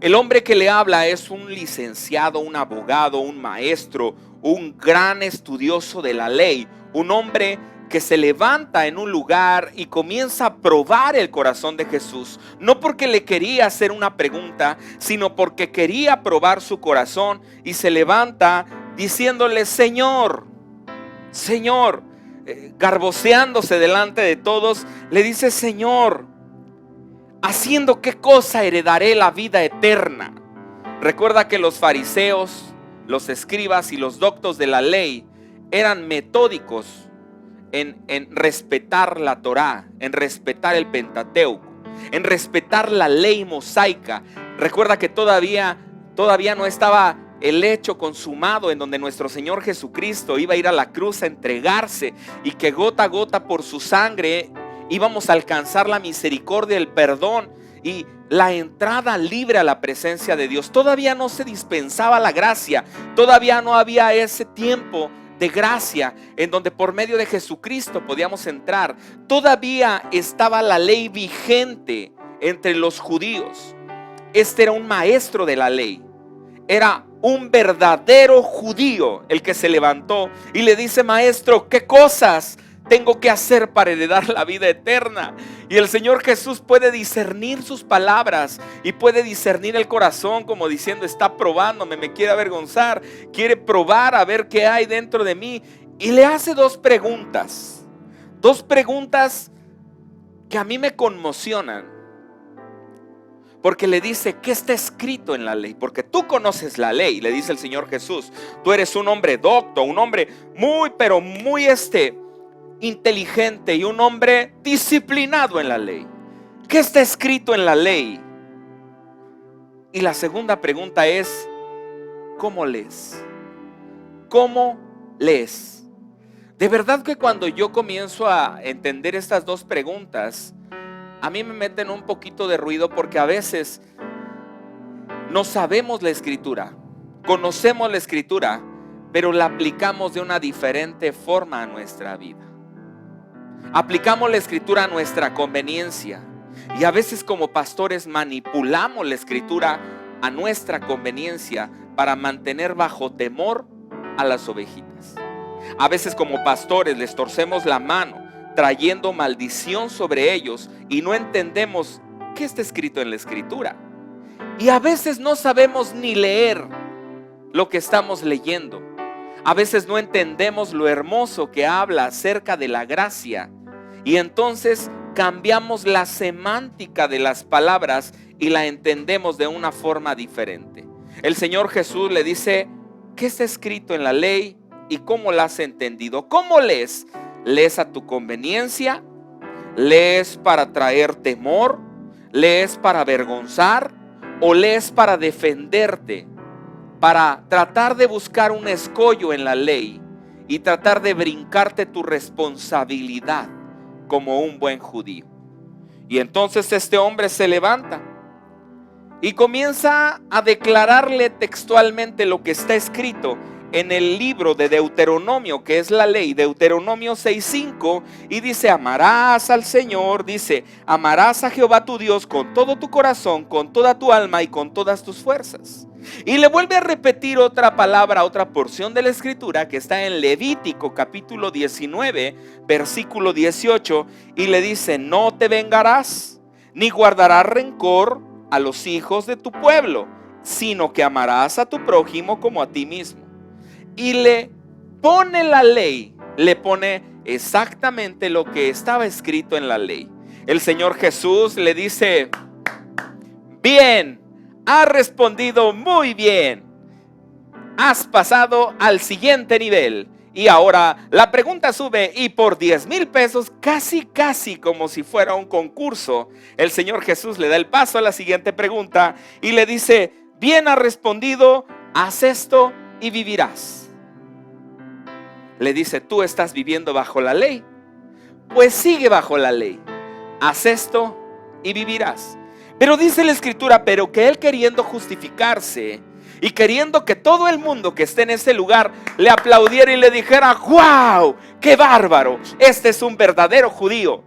El hombre que le habla es un licenciado, un abogado, un maestro, un gran estudioso de la ley, un hombre que se levanta en un lugar y comienza a probar el corazón de Jesús, no porque le quería hacer una pregunta, sino porque quería probar su corazón, y se levanta diciéndole: Señor, garboseándose delante de todos, le dice: Señor, ¿haciendo qué cosa heredaré la vida eterna? Recuerda que los fariseos, los escribas y los doctos de la ley eran metódicos en respetar la Torá, en respetar el Pentateuco, en respetar la ley mosaica. Recuerda que todavía no estaba el hecho consumado en donde nuestro Señor Jesucristo iba a ir a la cruz a entregarse, y que gota a gota por su sangre íbamos a alcanzar la misericordia, el perdón y la entrada libre a la presencia de Dios. Todavía no se dispensaba la gracia, todavía no había ese tiempo de gracia en donde por medio de Jesucristo podíamos entrar. Todavía estaba la ley vigente entre los judíos. Este era un maestro de la ley, era un verdadero judío el que se levantó y le dice: Maestro, ¿qué cosas tengo que hacer para heredar la vida eterna? Y el Señor Jesús puede discernir sus palabras y puede discernir el corazón, como diciendo: está probándome, me quiere avergonzar, quiere probar a ver qué hay dentro de mí. Y le hace dos preguntas que a mí me conmocionan. Porque le dice: ¿qué está escrito en la ley? Porque tú conoces la ley, le dice el Señor Jesús. Tú eres un hombre docto, un hombre muy inteligente y un hombre disciplinado en la ley. ¿Qué está escrito en la ley? Y la segunda pregunta es: ¿cómo lees? ¿Cómo lees? De verdad que cuando yo comienzo a entender estas dos preguntas, a mí me meten un poquito de ruido, porque a veces no sabemos la escritura, conocemos la escritura, pero la aplicamos de una diferente forma a nuestra vida. Aplicamos la escritura a nuestra conveniencia, y a veces como pastores manipulamos la escritura a nuestra conveniencia para mantener bajo temor a las ovejitas. A veces como pastores les torcemos la mano, trayendo maldición sobre ellos, y no entendemos qué está escrito en la escritura. Y a veces no sabemos ni leer lo que estamos leyendo. A veces no entendemos lo hermoso que habla acerca de la gracia, y entonces cambiamos la semántica de las palabras y la entendemos de una forma diferente. El Señor Jesús le dice: ¿qué está escrito en la ley y cómo la has entendido? ¿Cómo lees? ¿Lees a tu conveniencia? ¿Lees para traer temor? ¿Lees para avergonzar? ¿O lees para defenderte? Para tratar de buscar un escollo en la ley y tratar de brincarte tu responsabilidad como un buen judío. Y entonces este hombre se levanta y comienza a declararle textualmente lo que está escrito en el libro de Deuteronomio, que es la ley, Deuteronomio 6:5, y dice: amarás al Señor, dice: amarás a Jehová tu Dios con todo tu corazón, con toda tu alma y con todas tus fuerzas. Y le vuelve a repetir otra palabra, otra porción de la escritura que está en Levítico capítulo 19, versículo 18, y le dice: no te vengarás, ni guardarás rencor a los hijos de tu pueblo, sino que amarás a tu prójimo como a ti mismo. Y le pone la ley, le pone exactamente lo que estaba escrito en la ley. El Señor Jesús le dice: bien, has respondido muy bien, has pasado al siguiente nivel. Y ahora la pregunta sube y por 10,000 pesos, casi como si fuera un concurso, el Señor Jesús le da el paso a la siguiente pregunta y le dice: bien has respondido, haz esto y vivirás. Le dice: tú estás viviendo bajo la ley, pues sigue bajo la ley, haz esto y vivirás. Pero dice la Escritura, pero que él, queriendo justificarse y queriendo que todo el mundo que esté en ese lugar le aplaudiera y le dijera: ¡wow! ¡Qué bárbaro! Este es un verdadero judío.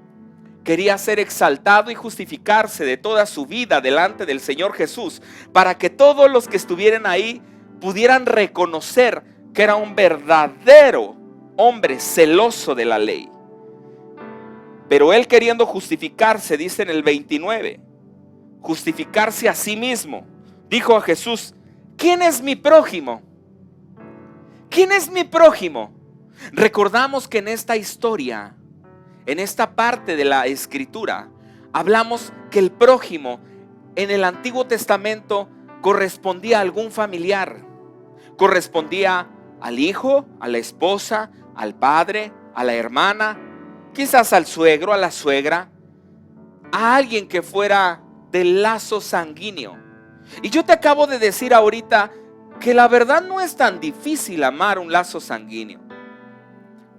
Quería ser exaltado y justificarse de toda su vida delante del Señor Jesús, para que todos los que estuvieran ahí pudieran reconocer que era un verdadero hombre celoso de la ley. Pero él, queriendo justificarse, dice en el 29, justificarse a sí mismo, dijo a Jesús: ¿quién es mi prójimo? ¿Quién es mi prójimo? Recordamos que en esta historia, en esta parte de la Escritura, hablamos que el prójimo en el Antiguo Testamento correspondía a algún familiar, correspondía al hijo, a la esposa, al padre, a la hermana, quizás al suegro, a la suegra, a alguien que fuera del lazo sanguíneo. Y yo te acabo de decir ahorita que la verdad no es tan difícil amar un lazo sanguíneo.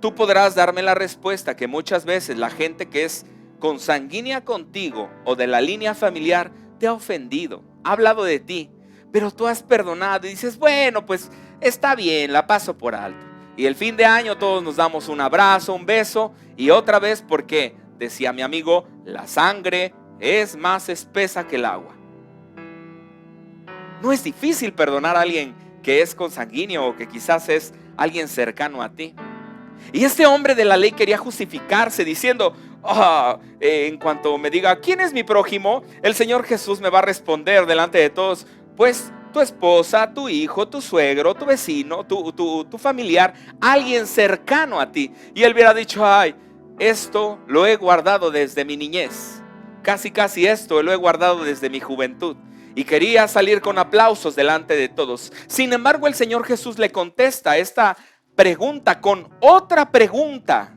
Tú podrás darme la respuesta que muchas veces la gente que es consanguínea contigo o de la línea familiar te ha ofendido, ha hablado de ti, pero tú has perdonado y dices: bueno, pues está bien, la paso por alto. Y el fin de año todos nos damos un abrazo, un beso, y otra vez, porque decía mi amigo, la sangre es más espesa que el agua. No es difícil perdonar a alguien que es consanguíneo o que quizás es alguien cercano a ti. Y este hombre de la ley quería justificarse diciendo: en cuanto me diga ¿quién es mi prójimo?, el Señor Jesús me va a responder delante de todos: pues tu esposa, tu hijo, tu suegro, tu vecino, tu familiar, alguien cercano a ti. Y él hubiera dicho: ay, esto lo he guardado desde mi niñez, casi esto lo he guardado desde mi juventud. Y quería salir con aplausos delante de todos. Sin embargo, el Señor Jesús le contesta esta pregunta con otra pregunta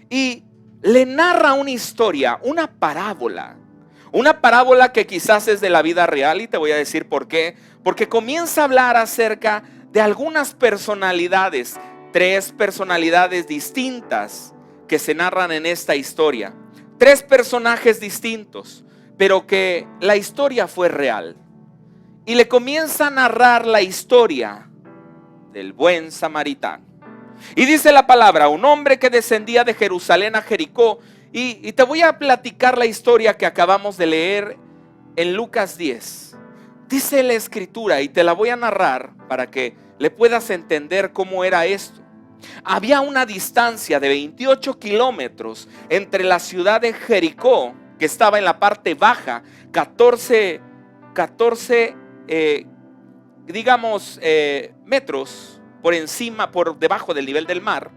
y le narra una historia, una parábola que quizás es de la vida real, y te voy a decir por qué. Porque comienza a hablar acerca de algunas personalidades, 3 personalidades distintas que se narran en esta historia, 3 personajes distintos, pero que la historia fue real. Y le comienza a narrar la historia del buen samaritano. Y dice la palabra: un hombre que descendía de Jerusalén a Jericó. Y te voy a platicar la historia que acabamos de leer en Lucas 10. Dice la Escritura, y te la voy a narrar para que le puedas entender cómo era esto. Había una distancia de 28 kilómetros entre la ciudad de Jericó, que estaba en la parte baja, 14 metros por debajo del nivel del mar,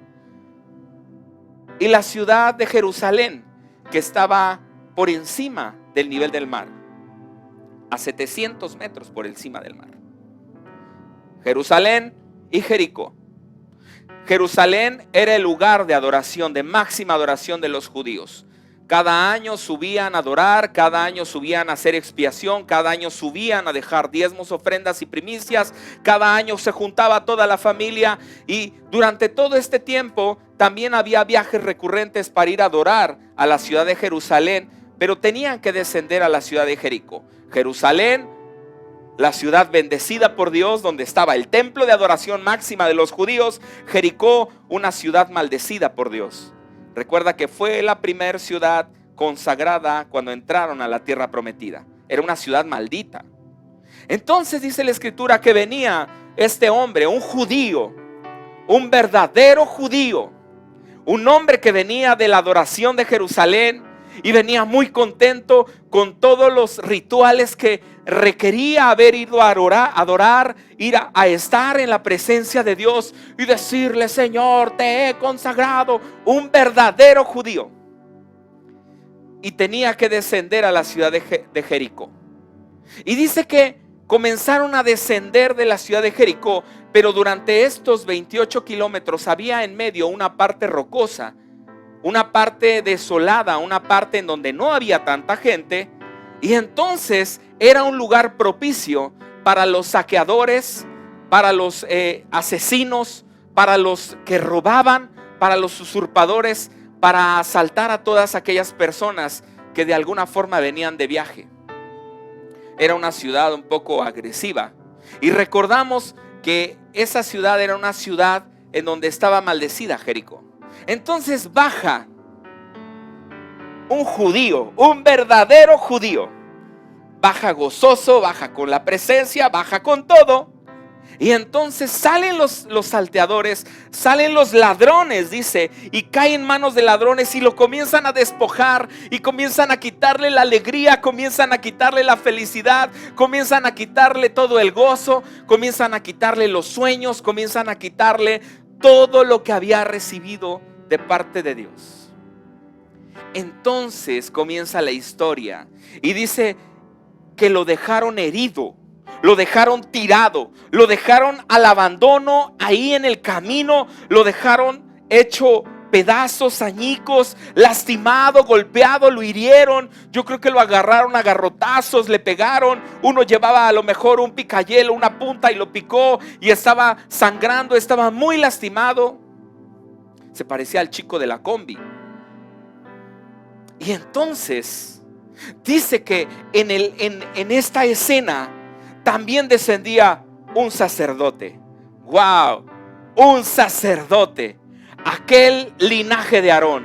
y la ciudad de Jerusalén, que estaba por encima del nivel del mar, a 700 metros por encima del mar. Jerusalén y Jericó. Jerusalén era el lugar de adoración, de máxima adoración de los judíos. Cada año subían a adorar, cada año subían a hacer expiación, cada año subían a dejar diezmos, ofrendas y primicias, cada año se juntaba toda la familia, y durante todo este tiempo también había viajes recurrentes para ir a adorar a la ciudad de Jerusalén, pero tenían que descender a la ciudad de Jericó. Jerusalén, la ciudad bendecida por Dios, donde estaba el templo de adoración máxima de los judíos. Jericó, una ciudad maldecida por Dios. Recuerda que fue la primera ciudad consagrada cuando entraron a la tierra prometida. Era una ciudad maldita. Entonces dice la Escritura que venía este hombre, un judío, un verdadero judío, un hombre que venía de la adoración de Jerusalén y venía muy contento con todos los rituales que requería haber ido a adorar, ir a estar en la presencia de Dios y decirle: Señor, te he consagrado. Un verdadero judío. Y tenía que descender a la ciudad de Jericó. Y dice que comenzaron a descender de la ciudad de Jericó, pero durante estos 28 kilómetros había en medio una parte rocosa, una parte desolada, una parte en donde no había tanta gente, y entonces era un lugar propicio para los saqueadores, para los asesinos, para los que robaban, para los usurpadores, para asaltar a todas aquellas personas que de alguna forma venían de viaje. Era una ciudad un poco agresiva, y recordamos que esa ciudad era una ciudad en donde estaba maldecida Jericó. Entonces baja un judío, un verdadero judío, baja gozoso, baja con la presencia, baja con todo. Y entonces salen los salteadores, salen los ladrones, dice, y caen en manos de ladrones y lo comienzan a despojar y comienzan a quitarle la alegría, comienzan a quitarle la felicidad, comienzan a quitarle todo el gozo, comienzan a quitarle los sueños, comienzan a quitarle todo lo que había recibido de parte de Dios. Entonces comienza la historia y dice que lo dejaron herido, lo dejaron tirado, lo dejaron al abandono ahí en el camino, lo dejaron hecho pedazos, añicos, lastimado, golpeado, lo hirieron. Yo creo que lo agarraron a garrotazos, le pegaron. Uno llevaba a lo mejor un picayelo, una punta, y lo picó y estaba sangrando, estaba muy lastimado. Se parecía al chico de la combi. Y entonces dice que en esta escena también descendía un sacerdote. ¡Wow! Un sacerdote, aquel linaje de Aarón,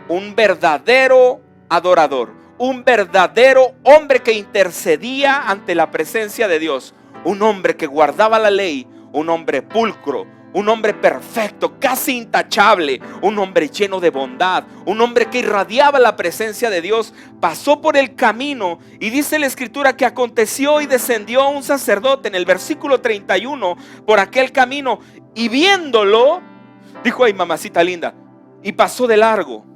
un verdadero adorador, un verdadero hombre que intercedía ante la presencia de Dios, un hombre que guardaba la ley, un hombre pulcro, un hombre perfecto, casi intachable, un hombre lleno de bondad, un hombre que irradiaba la presencia de Dios. Pasó por el camino y dice la escritura que aconteció y descendió un sacerdote en el versículo 31 por aquel camino, y viéndolo dijo: ay, mamacita linda, y pasó de largo.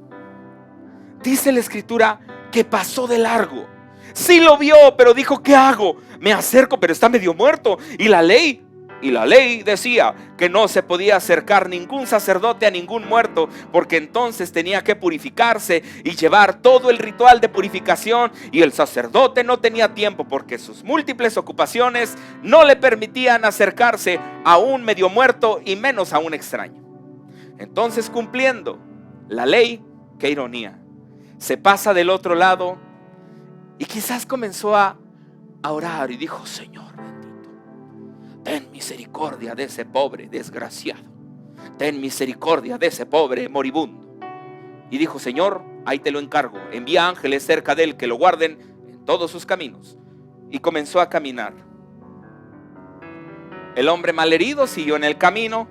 Dice la escritura que pasó de largo. Sí lo vio, pero dijo: ¿qué hago? Me acerco, pero está medio muerto. Y la ley decía que no se podía acercar ningún sacerdote a ningún muerto, porque entonces tenía que purificarse y llevar todo el ritual de purificación, y el sacerdote no tenía tiempo porque sus múltiples ocupaciones no le permitían acercarse a un medio muerto y menos a un extraño. Entonces, cumpliendo la ley, qué ironía, se pasa del otro lado y quizás comenzó a orar y dijo: Señor bendito, ten misericordia de ese pobre desgraciado, ten misericordia de ese pobre moribundo. Y dijo: Señor, ahí te lo encargo, envía ángeles cerca de él que lo guarden en todos sus caminos. Y comenzó a caminar. El hombre malherido siguió en el camino,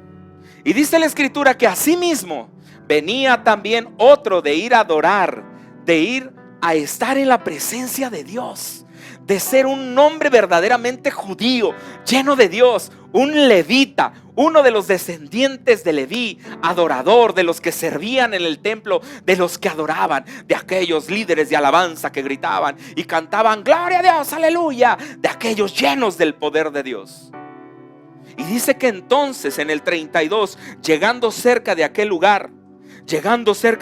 y dice la escritura que asimismo venía también otro de ir a adorar, de ir a estar en la presencia de Dios, de ser un hombre verdaderamente judío, lleno de Dios, un levita, uno de los descendientes de Leví, adorador, de los que servían en el templo, de los que adoraban, de aquellos líderes de alabanza que gritaban y cantaban gloria a Dios, aleluya, de aquellos llenos del poder de Dios. Y dice que entonces en el 32, llegando cerca de aquel lugar,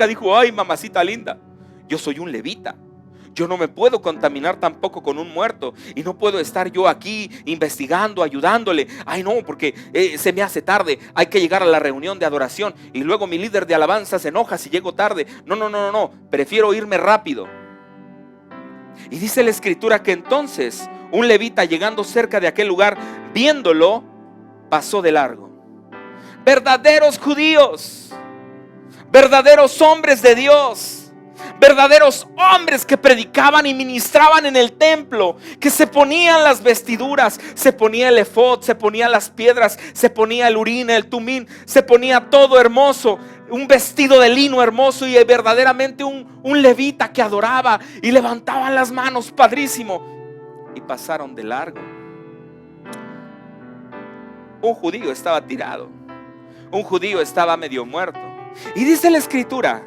dijo: ay, mamacita linda, yo soy un levita, yo no me puedo contaminar tampoco con un muerto, y no puedo estar yo aquí investigando, ayudándole. Ay, no, porque se me hace tarde, hay que llegar a la reunión de adoración y luego mi líder de alabanza se enoja si llego tarde. No, prefiero irme rápido. Y dice la escritura que entonces un levita, llegando cerca de aquel lugar, viéndolo, pasó de largo. Verdaderos judíos, verdaderos hombres de Dios, verdaderos hombres que predicaban y ministraban en el templo, que se ponían las vestiduras, se ponía el efod, se ponían las piedras, se ponía el urín, el tumín, se ponía todo hermoso, un vestido de lino hermoso, y verdaderamente un levita que adoraba y levantaban las manos, padrísimo, y pasaron de largo. Un judío estaba tirado, un judío estaba medio muerto, y dice la escritura,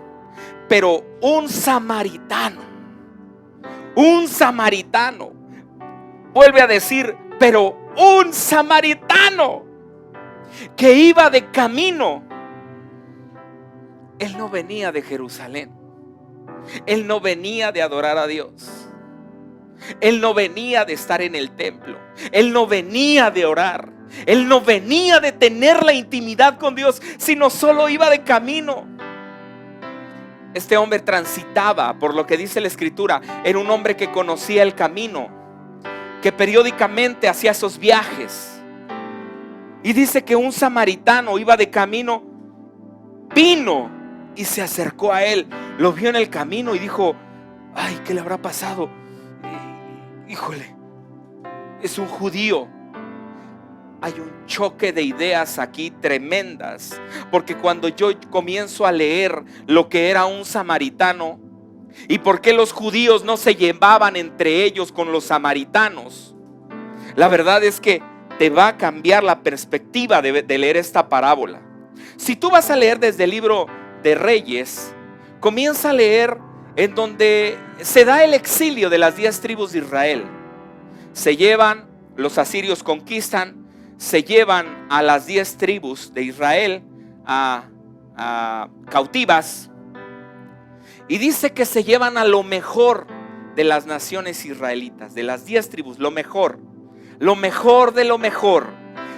pero un samaritano, vuelve a decir, pero un samaritano, que iba de camino. Él no venía de Jerusalén. Él no venía de adorar a Dios. Él no venía de estar en el templo. Él no venía de orar. Él no venía de tener la intimidad con Dios, sino solo iba de camino. Este hombre transitaba, por lo que dice la Escritura, era un hombre que conocía el camino, que periódicamente hacía esos viajes. Y dice que un samaritano iba de camino, vino y se acercó a él, lo vio en el camino y dijo: ay, ¿qué le habrá pasado? Híjole, es un judío. Hay un choque de ideas aquí tremendas, porque cuando yo comienzo a leer lo que era un samaritano y por qué los judíos no se llevaban entre ellos con los samaritanos, la verdad es que te va a cambiar la perspectiva de leer esta parábola. Si tú vas a leer desde el libro de Reyes, comienza a leer en donde se da el exilio de las 10 tribus de Israel. Se llevan, los asirios conquistan, se llevan a las 10 tribus de Israel a cautivas, y dice que se llevan a lo mejor de las naciones israelitas, de las 10 tribus, lo mejor de lo mejor.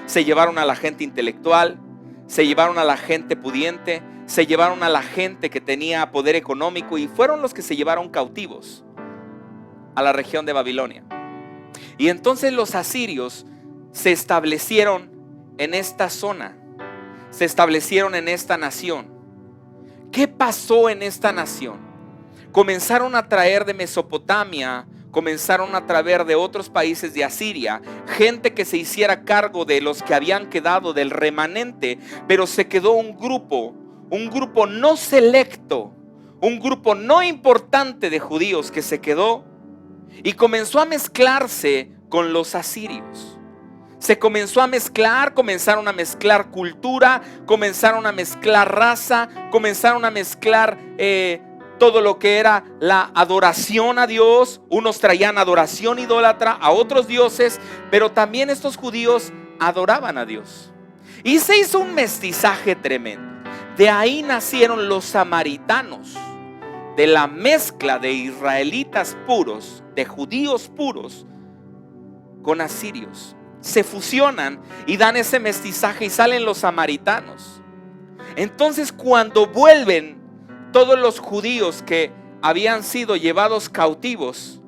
Se llevaron a la gente intelectual, se llevaron a la gente pudiente, se llevaron a la gente que tenía poder económico, y fueron los que se llevaron cautivos a la región de Babilonia. Y entonces los asirios se establecieron en esta zona, se establecieron en esta nación. ¿Qué pasó en esta nación? Comenzaron a traer de Mesopotamia, comenzaron a traer de otros países de Asiria, gente que se hiciera cargo de los que habían quedado del remanente, pero se quedó un grupo no selecto, un grupo no importante de judíos que se quedó y comenzó a mezclarse con los asirios. Se comenzó a mezclar, comenzaron a mezclar cultura, comenzaron a mezclar raza, comenzaron a mezclar todo lo que era la adoración a Dios. Unos traían adoración idólatra a otros dioses, pero también estos judíos adoraban a Dios. Y se hizo un mestizaje tremendo. De ahí nacieron los samaritanos, de la mezcla de israelitas puros, de judíos puros, con asirios. Se fusionan y dan ese mestizaje y salen los samaritanos. Entonces, cuando vuelven todos los judíos que habían sido llevados cautivos,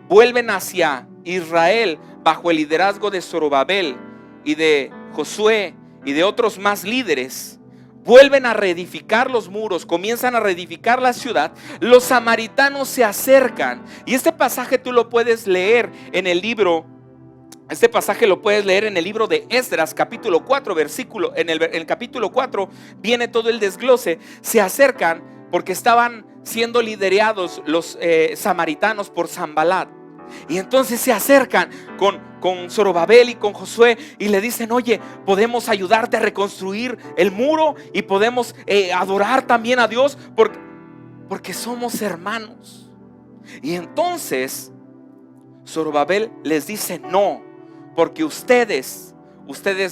vuelven hacia Israel bajo el liderazgo de Zorobabel y de Josué y de otros más líderes. Vuelven a reedificar los muros, comienzan a reedificar la ciudad. Los samaritanos se acercan, y este pasaje tú lo puedes leer en el libro. Este pasaje lo puedes leer en el libro de Esdras, capítulo 4, versículo. En el capítulo 4 viene todo el desglose. Se acercan porque estaban siendo liderados los samaritanos por Sanbalat. Y entonces se acercan con Zorobabel y con Josué y le dicen: oye, podemos ayudarte a reconstruir el muro y podemos adorar también a Dios porque somos hermanos. Y entonces Zorobabel les dice: no, porque ustedes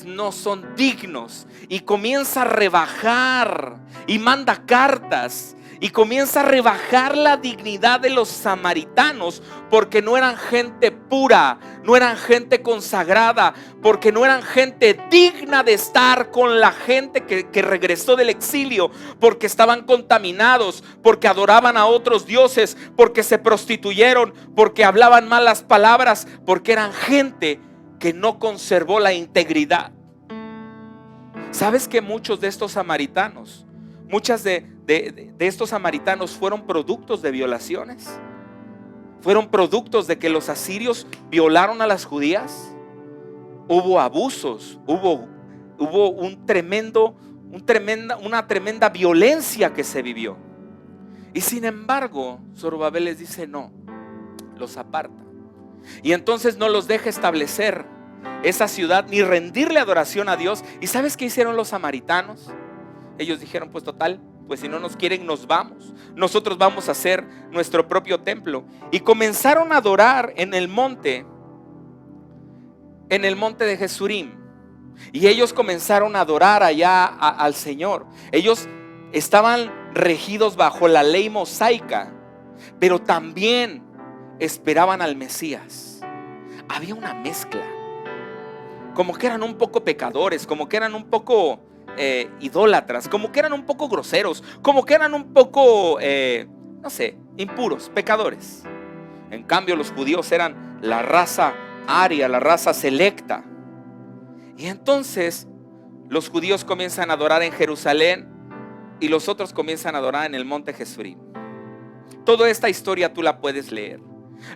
no son dignos. Y comienza a rebajar y manda cartas y comienza a rebajar la dignidad de los samaritanos, porque no eran gente pura, no eran gente consagrada, porque no eran gente digna de estar con la gente que regresó del exilio, porque estaban contaminados, porque adoraban a otros dioses, porque se prostituyeron, porque hablaban malas palabras, porque eran gente que no conservó la integridad. ¿Sabes que muchos de estos samaritanos, muchas de estos samaritanos fueron productos de violaciones? Fueron productos de que los asirios violaron a las judías. Hubo abusos, hubo una tremenda violencia que se vivió. Y sin embargo, Zorobabel les dice: no, los aparta. Y entonces no los deja establecer esa ciudad ni rendirle adoración a Dios. ¿Y sabes qué hicieron los samaritanos? Ellos dijeron: pues total, pues si no nos quieren, nos vamos. Nosotros vamos a hacer nuestro propio templo. Y comenzaron a adorar en el monte de Jesurim. Y ellos comenzaron a adorar allá al Señor. Ellos estaban regidos bajo la ley mosaica, pero también esperaban al Mesías. Había una mezcla. Como que eran un poco pecadores, como que eran un poco idólatras, como que eran un poco groseros, como que eran un poco, no sé, impuros, pecadores. En cambio, los judíos eran la raza aria, la raza selecta. Y entonces los judíos comienzan a adorar en Jerusalén y los otros comienzan a adorar en el monte Jezreel. Toda esta historia tú la puedes leer.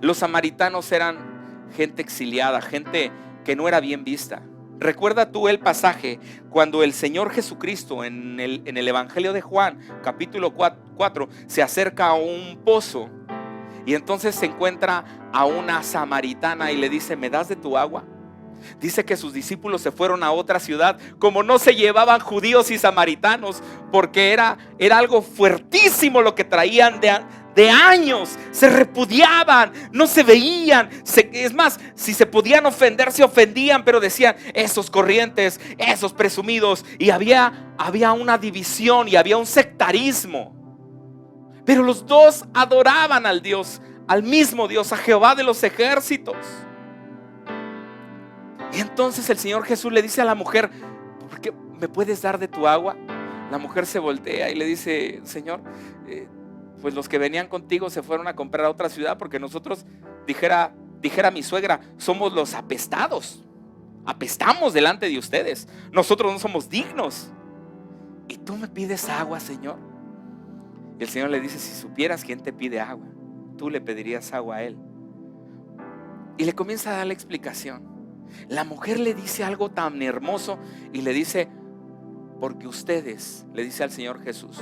Los samaritanos eran gente exiliada, gente que no era bien vista. Recuerda tú el pasaje cuando el Señor Jesucristo en el Evangelio de Juan, capítulo 4, se acerca a un pozo y entonces se encuentra a una samaritana y le dice: ¿me das de tu agua? Dice que sus discípulos se fueron a otra ciudad, como no se llevaban judíos y samaritanos, porque era algo fuertísimo lo que traían de años. Se repudiaban, no se veían. Es más, si se podían ofender, se ofendían, pero decían: esos corrientes, esos presumidos. Y había una división y había un sectarismo. Pero los dos adoraban al Dios, al mismo Dios, a Jehová de los ejércitos. Y entonces el Señor Jesús le dice a la mujer: ¿por qué me puedes dar de tu agua? La mujer se voltea y le dice: Señor, pues los que venían contigo se fueron a comprar a otra ciudad, porque nosotros, dijera mi suegra, somos los apestados. Apestamos delante de ustedes. Nosotros no somos dignos. ¿Y tú me pides agua, Señor? Y el Señor le dice: si supieras quién te pide agua, tú le pedirías agua a él. Y le comienza a dar la explicación. La mujer le dice algo tan hermoso y le dice: porque ustedes, le dice al Señor Jesús,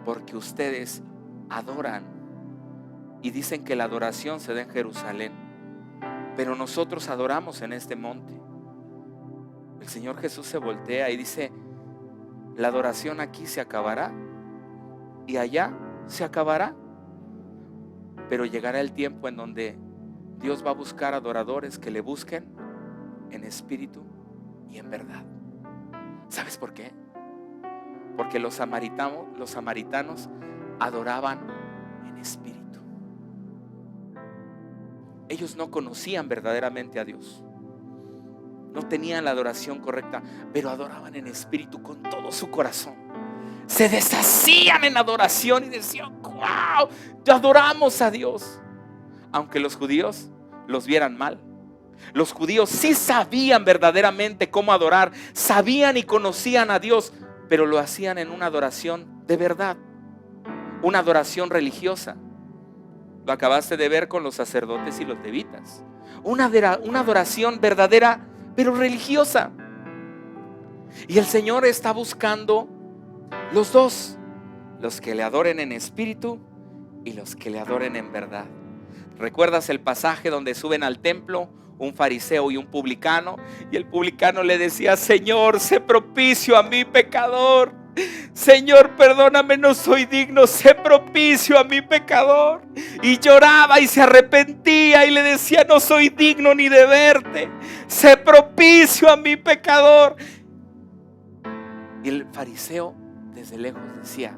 porque ustedes adoran y dicen que la adoración se da en Jerusalén, pero nosotros adoramos en este monte. El Señor Jesús se voltea y dice: la adoración aquí se acabará y allá se acabará, pero llegará el tiempo en donde Dios va a buscar adoradores que le busquen en espíritu y en verdad. ¿Sabes por qué? Porque los samaritanos adoraban en espíritu. Ellos no conocían verdaderamente a Dios, no tenían la adoración correcta, pero adoraban en espíritu con todo su corazón. Se deshacían en adoración y decían: wow, adoramos a Dios. Aunque los judíos los vieran mal, los judíos sí sabían verdaderamente cómo adorar, sabían y conocían a Dios, pero lo hacían en una adoración de verdad, una adoración religiosa. Lo acabaste de ver con los sacerdotes y los levitas. Una adoración verdadera, pero religiosa. Y el Señor está buscando los dos, los que le adoren en espíritu y los que le adoren en verdad. ¿Recuerdas el pasaje donde suben al templo un fariseo y un publicano? Y el publicano le decía: Señor, sé propicio a mí, pecador. Señor, perdóname, no soy digno, sé propicio a mi pecador. Y lloraba y se arrepentía y le decía: no soy digno ni de verte, sé propicio a mi pecador. Y el fariseo desde lejos decía: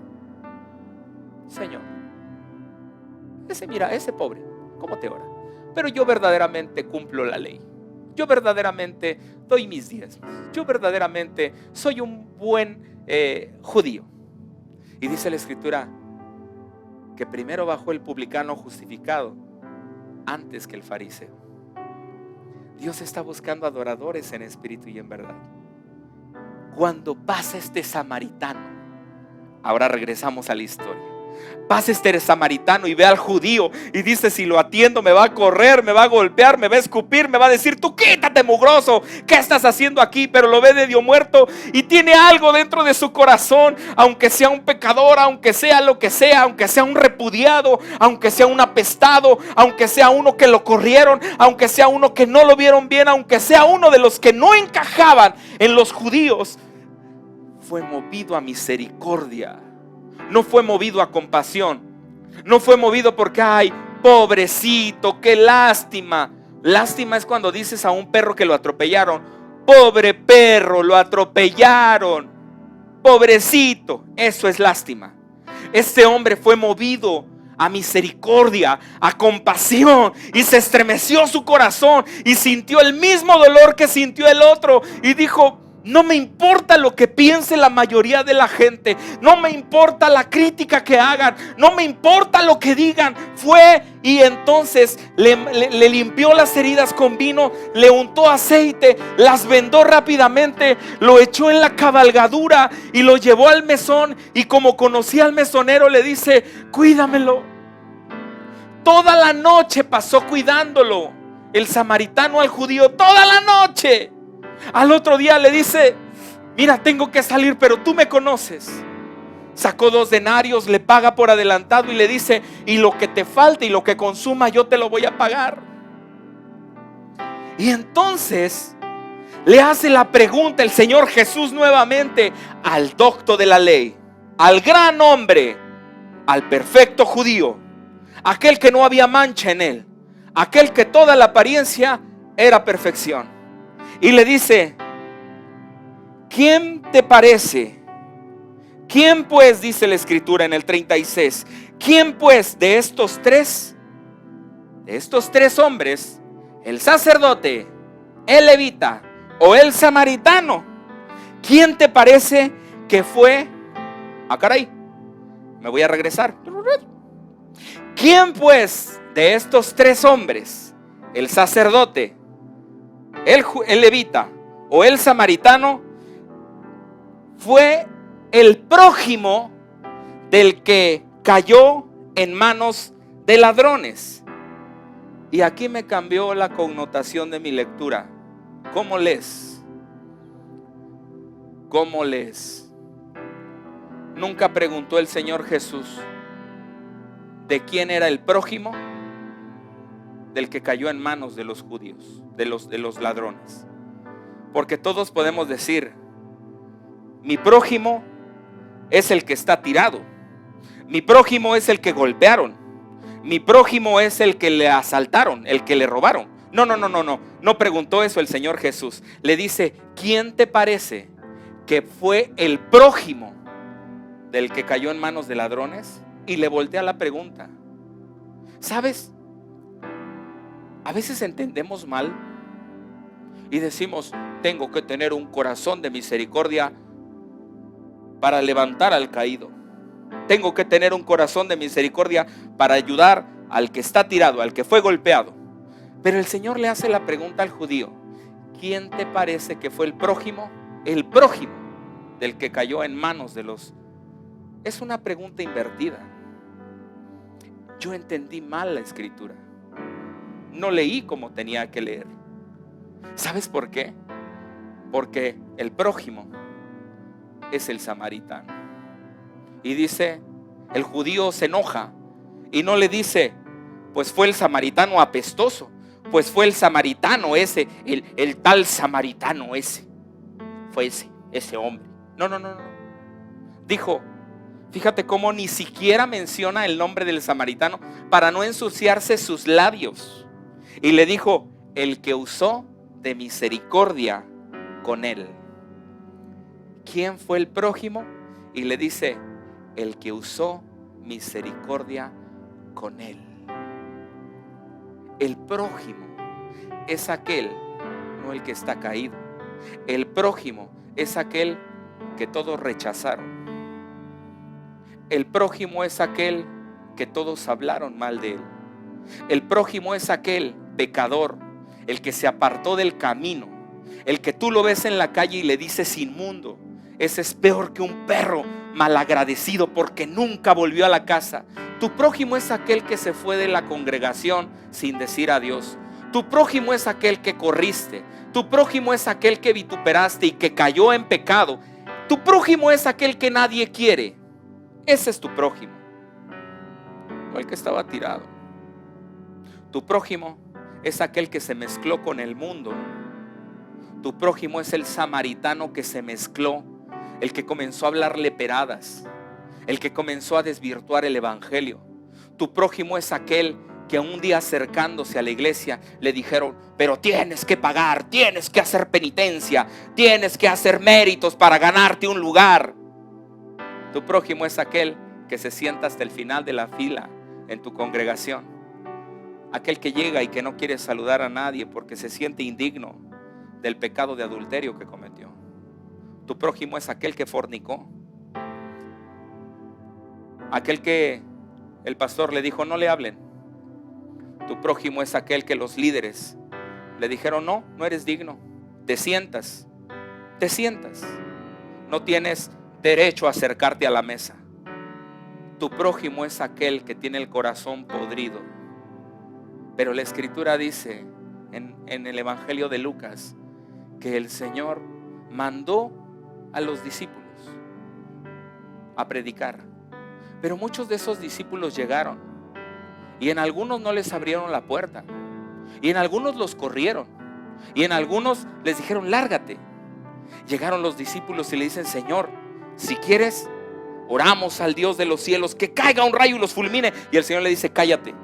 Señor, ese pobre, ¿cómo te ora? Pero yo verdaderamente cumplo la ley. Yo verdaderamente doy mis diezmos. Yo verdaderamente soy un buen judío. Y dice la Escritura que primero bajó el publicano justificado antes que el fariseo. Dios está buscando adoradores en espíritu y en verdad. Cuando pasa este samaritano, ahora regresamos a la historia. Pasa este samaritano y ve al judío y dice: si lo atiendo me va a correr, me va a golpear, me va a escupir, me va a decir: tú quítate, mugroso, ¿qué estás haciendo aquí? Pero lo ve de Dios muerto y tiene algo dentro de su corazón. Aunque sea un pecador, aunque sea lo que sea, aunque sea un repudiado, aunque sea un apestado, aunque sea uno que lo corrieron, aunque sea uno que no lo vieron bien, aunque sea uno de los que no encajaban en los judíos, fue movido a misericordia. No fue movido a compasión. No fue movido porque: ay, pobrecito, qué lástima. Lástima es cuando dices a un perro que lo atropellaron: Pobre perro, lo atropellaron. Pobrecito, eso es lástima. Este hombre fue movido a misericordia, a compasión, y se estremeció su corazón y sintió el mismo dolor que sintió el otro y dijo: no me importa lo que piense la mayoría de la gente, no me importa la crítica que hagan, no me importa lo que digan. Fue y entonces le limpió las heridas con vino, le untó aceite, las vendó rápidamente, lo echó en la cabalgadura y lo llevó al mesón, y como conocía al mesonero le dice: cuídamelo. Toda la noche pasó cuidándolo el samaritano al judío, toda la noche. Al otro día le dice: mira, tengo que salir, pero tú me conoces. Sacó 2 denarios, le paga por adelantado y le dice: y lo que te falte y lo que consuma yo te lo voy a pagar. Y entonces le hace la pregunta el Señor Jesús nuevamente al docto de la ley, al gran hombre, al perfecto judío, aquel que no había mancha en él, aquel que toda la apariencia era perfección. Y le dice: ¿quién te parece? ¿Quién pues, dice la escritura en el 36, quién pues de estos tres hombres, el sacerdote, el levita o el samaritano, quién te parece que fue? Ah, caray, me voy a regresar. ¿Quién pues de estos 3 hombres, el sacerdote, el levita o el samaritano, fue el prójimo del que cayó en manos de ladrones? Y aquí me cambió la connotación de mi lectura. ¿Cómo lees? ¿Cómo lees? Nunca preguntó el Señor Jesús de quién era el prójimo del que cayó en manos de los judíos, de los ladrones. Porque todos podemos decir: mi prójimo es el que está tirado, mi prójimo es el que golpearon, mi prójimo es el que le asaltaron, el que le robaron. No preguntó eso el Señor Jesús. Le dice: ¿quién te parece que fue el prójimo del que cayó en manos de ladrones? Y le voltea la pregunta. ¿Sabes? A veces entendemos mal y decimos: tengo que tener un corazón de misericordia para levantar al caído. Tengo que tener un corazón de misericordia para ayudar al que está tirado, al que fue golpeado. Pero el Señor le hace la pregunta al judío: ¿quién te parece que fue el prójimo? El prójimo del que cayó en manos de los... Es una pregunta invertida. Yo entendí mal la escritura. No leí como tenía que leer. ¿Sabes por qué? Porque el prójimo es el samaritano. Y dice, el judío se enoja y no le dice: pues fue el samaritano apestoso, pues fue el samaritano ese, el tal samaritano ese, fue ese hombre. No. Dijo, fíjate cómo ni siquiera menciona el nombre del samaritano para no ensuciarse sus labios. Y le dijo: el que usó de misericordia con él. ¿Quién fue el prójimo? Y le dice: el que usó misericordia con él. El prójimo es aquel, no el que está caído. El prójimo es aquel que todos rechazaron. El prójimo es aquel que todos hablaron mal de él. El prójimo es aquel pecador, el que se apartó del camino, el que tú lo ves en la calle y le dices inmundo. Ese es peor que un perro malagradecido porque nunca volvió a la casa. Tu prójimo es aquel que se fue de la congregación sin decir adiós. Tu prójimo es aquel que corriste. Tu prójimo es aquel que vituperaste y que cayó en pecado. Tu prójimo es aquel que nadie quiere. Ese es tu prójimo, no el que estaba tirado. Tu prójimo es aquel que se mezcló con el mundo. Tu prójimo es el samaritano que se mezcló, el que comenzó a hablar leperadas, el que comenzó a desvirtuar el evangelio. Tu prójimo es aquel que un día acercándose a la iglesia le dijeron: pero tienes que pagar, tienes que hacer penitencia, tienes que hacer méritos para ganarte un lugar. Tu prójimo es aquel que se sienta hasta el final de la fila en tu congregación, aquel que llega y que no quiere saludar a nadie porque se siente indigno del pecado de adulterio que cometió. Tu prójimo es aquel que fornicó, aquel que el pastor le dijo: no le hablen. Tu prójimo es aquel que los líderes le dijeron: no, no eres digno, te sientas, no tienes derecho a acercarte a la mesa. Tu prójimo es aquel que tiene el corazón podrido. Pero la escritura dice en el evangelio de Lucas que el Señor mandó a los discípulos a predicar, pero muchos de esos discípulos llegaron y en algunos no les abrieron la puerta, y en algunos los corrieron, y en algunos les dijeron: lárgate. Llegaron los discípulos y le dicen: Señor, si quieres, oramos al Dios de los cielos que caiga un rayo y los fulmine. Y el Señor le dice: cállate,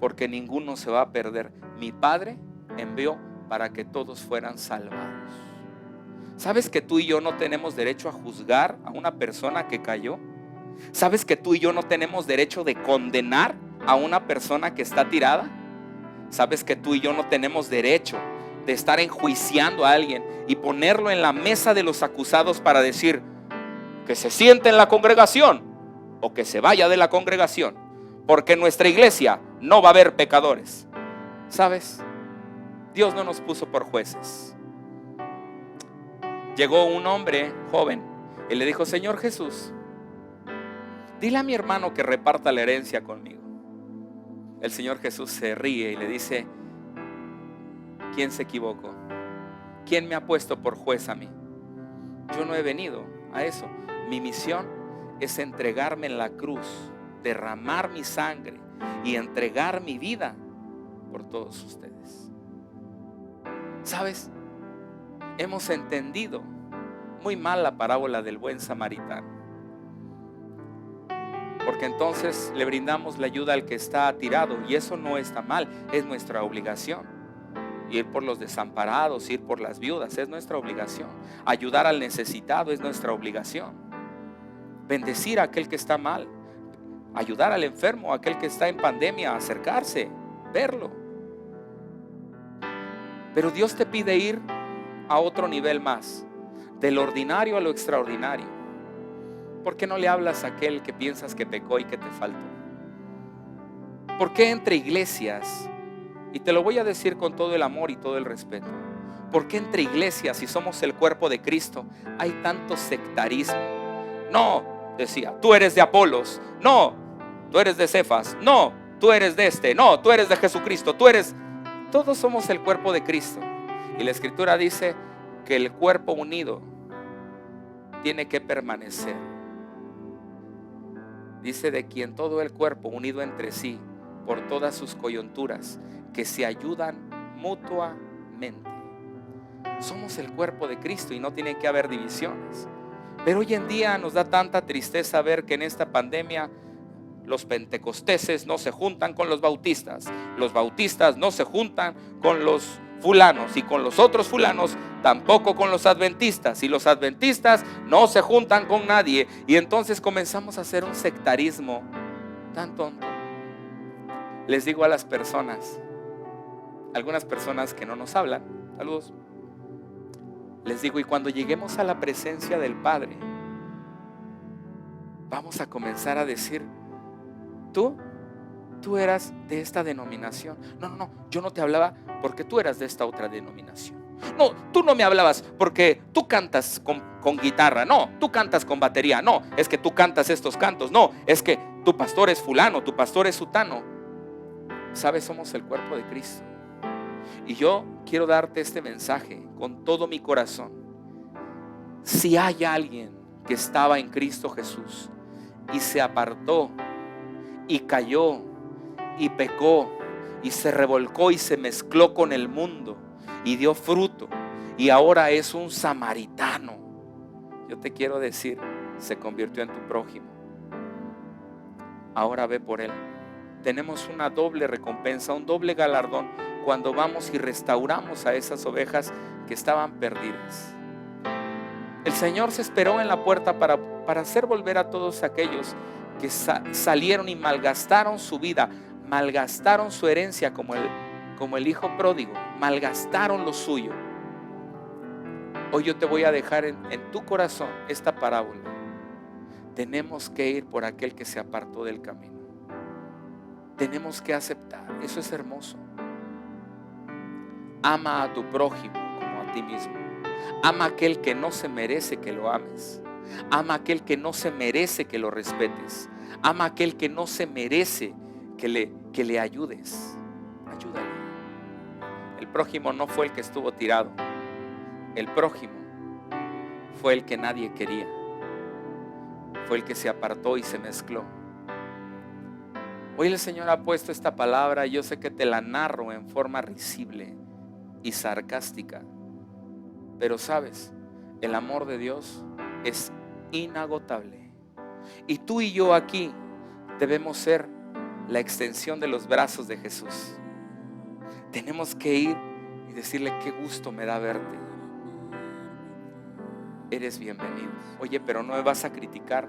porque ninguno se va a perder. Mi Padre envió para que todos fueran salvados. ¿Sabes que tú y yo no tenemos derecho a juzgar a una persona que cayó? ¿Sabes que tú y yo no tenemos derecho de condenar a una persona que está tirada? ¿Sabes que tú y yo no tenemos derecho de estar enjuiciando a alguien y ponerlo en la mesa de los acusados para decir que se siente en la congregación o que se vaya de la congregación? Porque en nuestra iglesia no va a haber pecadores. ¿Sabes? Dios no nos puso por jueces. Llegó un hombre joven y le dijo: Señor Jesús, dile a mi hermano que reparta la herencia conmigo. El Señor Jesús se ríe y le dice: ¿quién se equivocó? ¿Quién me ha puesto por juez a mí? Yo no he venido a eso. Mi misión es entregarme en la cruz, derramar mi sangre y entregar mi vida por todos ustedes. ¿Sabes? Hemos entendido muy mal la parábola del buen samaritano, porque entonces le brindamos la ayuda al que está tirado, y eso no está mal, es nuestra obligación. Ir por los desamparados, ir por las viudas, es nuestra obligación. Ayudar al necesitado es nuestra obligación. Bendecir a aquel que está mal, ayudar al enfermo, a aquel que está en pandemia, acercarse, verlo. Pero Dios te pide ir a otro nivel más, del ordinario a lo extraordinario. ¿Por qué no le hablas a aquel que piensas que pecó y que te faltó? ¿Por qué entre iglesias, y te lo voy a decir con todo el amor y todo el respeto, por qué entre iglesias, si somos el cuerpo de Cristo, hay tanto sectarismo? No, decía, tú eres de Apolos, no, tú eres de Cefas, no, tú eres de este, no, tú eres de Jesucristo, tú eres... Todos somos el cuerpo de Cristo. Y la escritura dice que el cuerpo unido tiene que permanecer. Dice: de quien todo el cuerpo unido entre sí por todas sus coyunturas, que se ayudan mutuamente. Somos el cuerpo de Cristo y no tiene que haber divisiones. Pero hoy en día nos da tanta tristeza ver que en esta pandemia los pentecosteses no se juntan con los bautistas no se juntan con los fulanos, y con los otros fulanos tampoco con los adventistas, y los adventistas no se juntan con nadie. Y entonces comenzamos a hacer un sectarismo tan tonto. Les digo a las personas, algunas personas que no nos hablan, saludos, les digo: y cuando lleguemos a la presencia del Padre, vamos a comenzar a decir: tú eras de esta denominación. No, yo no te hablaba porque tú eras de esta otra denominación. No, tú no me hablabas porque tú cantas con guitarra. No, tú cantas con batería. No, es que tú cantas estos cantos. No, es que tu pastor es fulano, tu pastor es sutano. ¿Sabes? Somos el cuerpo de Cristo. Y yo quiero darte este mensaje con todo mi corazón. Si hay alguien que estaba en Cristo Jesús y se apartó y cayó y pecó y se revolcó y se mezcló con el mundo y dio fruto y ahora es un samaritano, yo te quiero decir, se convirtió en tu prójimo. Ahora ve por él, tenemos una doble recompensa, un doble galardón cuando vamos y restauramos a esas ovejas que estaban perdidas. El Señor se esperó en la puerta para hacer volver a todos aquellos que salieron y malgastaron su vida, malgastaron su herencia como el hijo pródigo, malgastaron lo suyo. Hoy yo te voy a dejar en tu corazón esta parábola. Tenemos que ir por aquel que se apartó del camino. Tenemos que aceptar, eso es hermoso. Ama a tu prójimo como a ti mismo. Ama a aquel que no se merece que lo ames. Ama a aquel que no se merece que lo respetes. Ama a aquel que no se merece que le ayudes. Ayúdale. El prójimo no fue el que estuvo tirado. El prójimo fue el que nadie quería. Fue el que se apartó y se mezcló. Hoy el Señor ha puesto esta palabra y yo sé que te la narro en forma risible y sarcástica. Pero sabes, el amor de Dios es inagotable. Y tú y yo aquí debemos ser la extensión de los brazos de Jesús. Tenemos que ir y decirle: qué gusto me da verte. Eres bienvenido. Oye, pero no me vas a criticar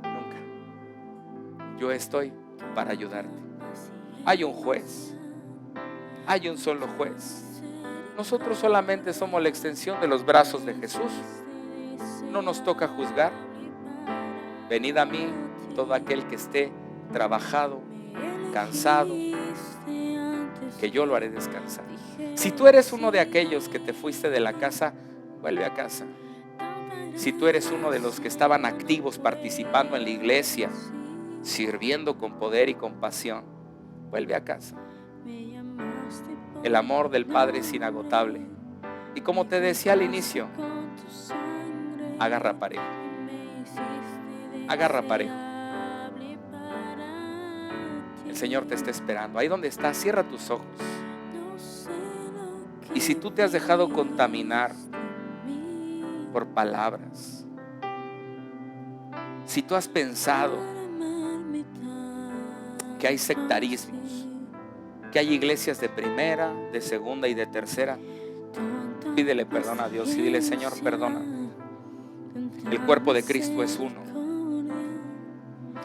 nunca. Yo estoy para ayudarte. Hay un juez. Hay un solo juez. Nosotros solamente somos la extensión de los brazos de Jesús. No nos toca juzgar. Venid a mí todo aquel que esté trabajado, cansado, que yo lo haré descansar. Si tú eres uno de aquellos que te fuiste de la casa, vuelve a casa. Si tú eres uno de los que estaban activos participando en la iglesia, sirviendo con poder y con pasión, vuelve a casa. El amor del Padre es inagotable. Y como te decía al inicio, agarra parejo. Agarra parejo. El Señor te está esperando. Ahí donde estás, cierra tus ojos. Y si tú te has dejado contaminar por palabras, si tú has pensado que hay sectarismos, que hay iglesias de primera, de segunda y de tercera, pídele perdón a Dios y dile: Señor, perdona. El cuerpo de Cristo es uno.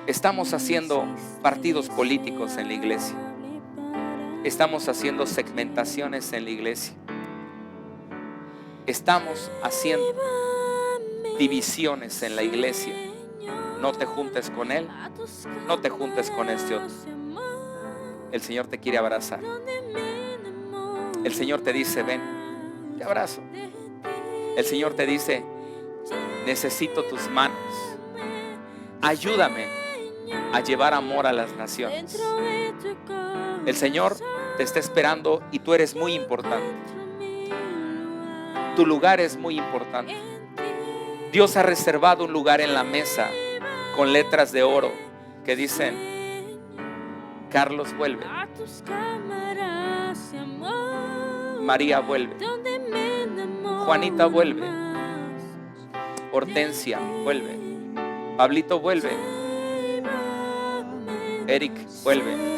Estamos haciendo partidos políticos en la iglesia. Estamos haciendo segmentaciones en la iglesia. Estamos haciendo divisiones en la iglesia. No te juntes con él, no te juntes con este otro. El Señor te quiere abrazar. El Señor te dice: ven, te abrazo. El Señor te dice: necesito tus manos. Ayúdame a llevar amor a las naciones. El Señor te está esperando y tú eres muy importante. Tu lugar es muy importante. Dios ha reservado un lugar en la mesa con letras de oro que dicen: Carlos vuelve, María vuelve, Juanita vuelve, Hortensia vuelve, Pablito vuelve, Eric vuelve.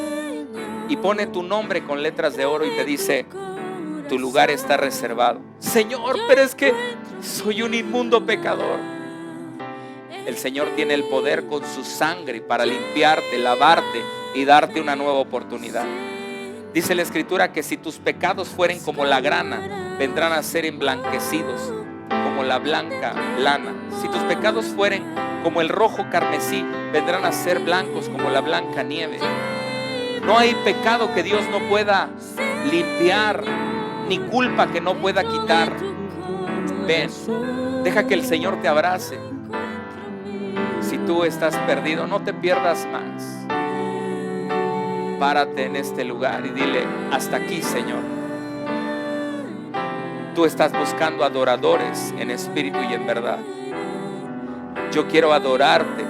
Y pone tu nombre con letras de oro y te dice: tu lugar está reservado. Señor, pero es que soy un inmundo pecador. El Señor tiene el poder con su sangre para limpiarte, lavarte y darte una nueva oportunidad. Dice la Escritura que si tus pecados fueren como la grana, vendrán a ser emblanquecidos como la blanca lana. Si tus pecados fueren como el rojo carmesí, vendrán a ser blancos como la blanca nieve. No hay pecado que Dios no pueda limpiar, ni culpa que no pueda quitar. Ven, deja que el Señor te abrace. Si tú estás perdido, no te pierdas más. Párate en este lugar y dile: hasta aquí, Señor. Tú estás buscando adoradores en espíritu y en verdad. Yo quiero adorarte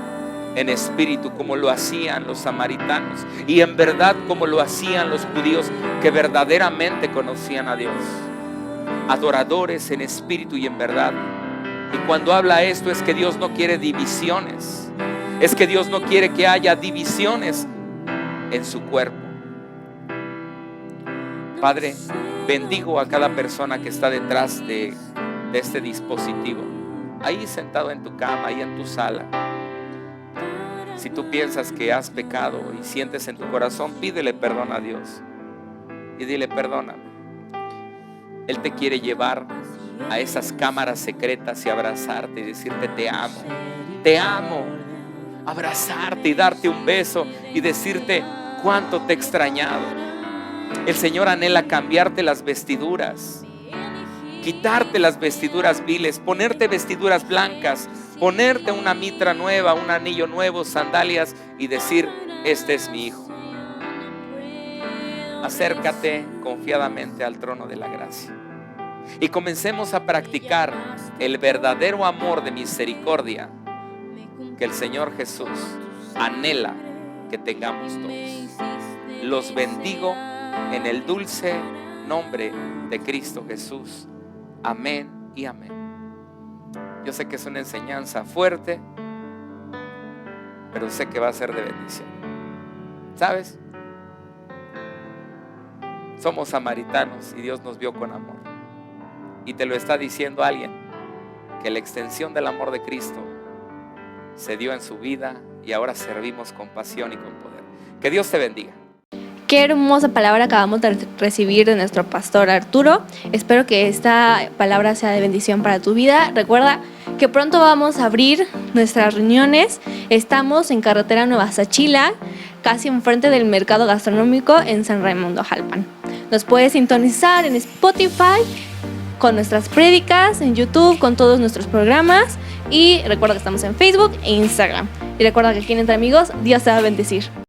en espíritu como lo hacían los samaritanos y en verdad como lo hacían los judíos que verdaderamente conocían a Dios. Adoradores en espíritu y en verdad. Y cuando habla esto es que Dios no quiere divisiones. Es que Dios no quiere que haya divisiones en su cuerpo. Padre, bendigo a cada persona que está detrás de este dispositivo, ahí sentado en tu cama, ahí en tu sala. Si tú piensas que has pecado y sientes en tu corazón, pídele perdón a Dios y dile: perdóname. Él te quiere llevar a esas cámaras secretas y abrazarte y decirte: te amo, abrazarte y darte un beso y decirte cuánto te he extrañado. El Señor anhela cambiarte las vestiduras, quitarte las vestiduras viles, ponerte vestiduras blancas, ponerte una mitra nueva, un anillo nuevo, sandalias y decir: este es mi hijo. Acércate confiadamente al trono de la gracia y comencemos a practicar el verdadero amor de misericordia que el Señor Jesús anhela que tengamos todos. Los bendigo en el dulce nombre de Cristo Jesús. Amén y amén. Yo sé que es una enseñanza fuerte, pero sé que va a ser de bendición. ¿Sabes? Somos samaritanos y Dios nos vio con amor. Y te lo está diciendo alguien que la extensión del amor de Cristo se dio en su vida y ahora servimos con pasión y con poder. Que Dios te bendiga. Qué hermosa palabra acabamos de recibir de nuestro pastor Arturo. Espero que esta palabra sea de bendición para tu vida. Recuerda que pronto vamos a abrir nuestras reuniones. Estamos en carretera Nueva Sachila, casi enfrente del mercado gastronómico en San Raimundo, Jalpan. Nos puedes sintonizar en Spotify con nuestras prédicas, en YouTube con todos nuestros programas, y recuerda que estamos en Facebook e Instagram. Y recuerda que aquí en Entre Amigos Dios te va a bendecir.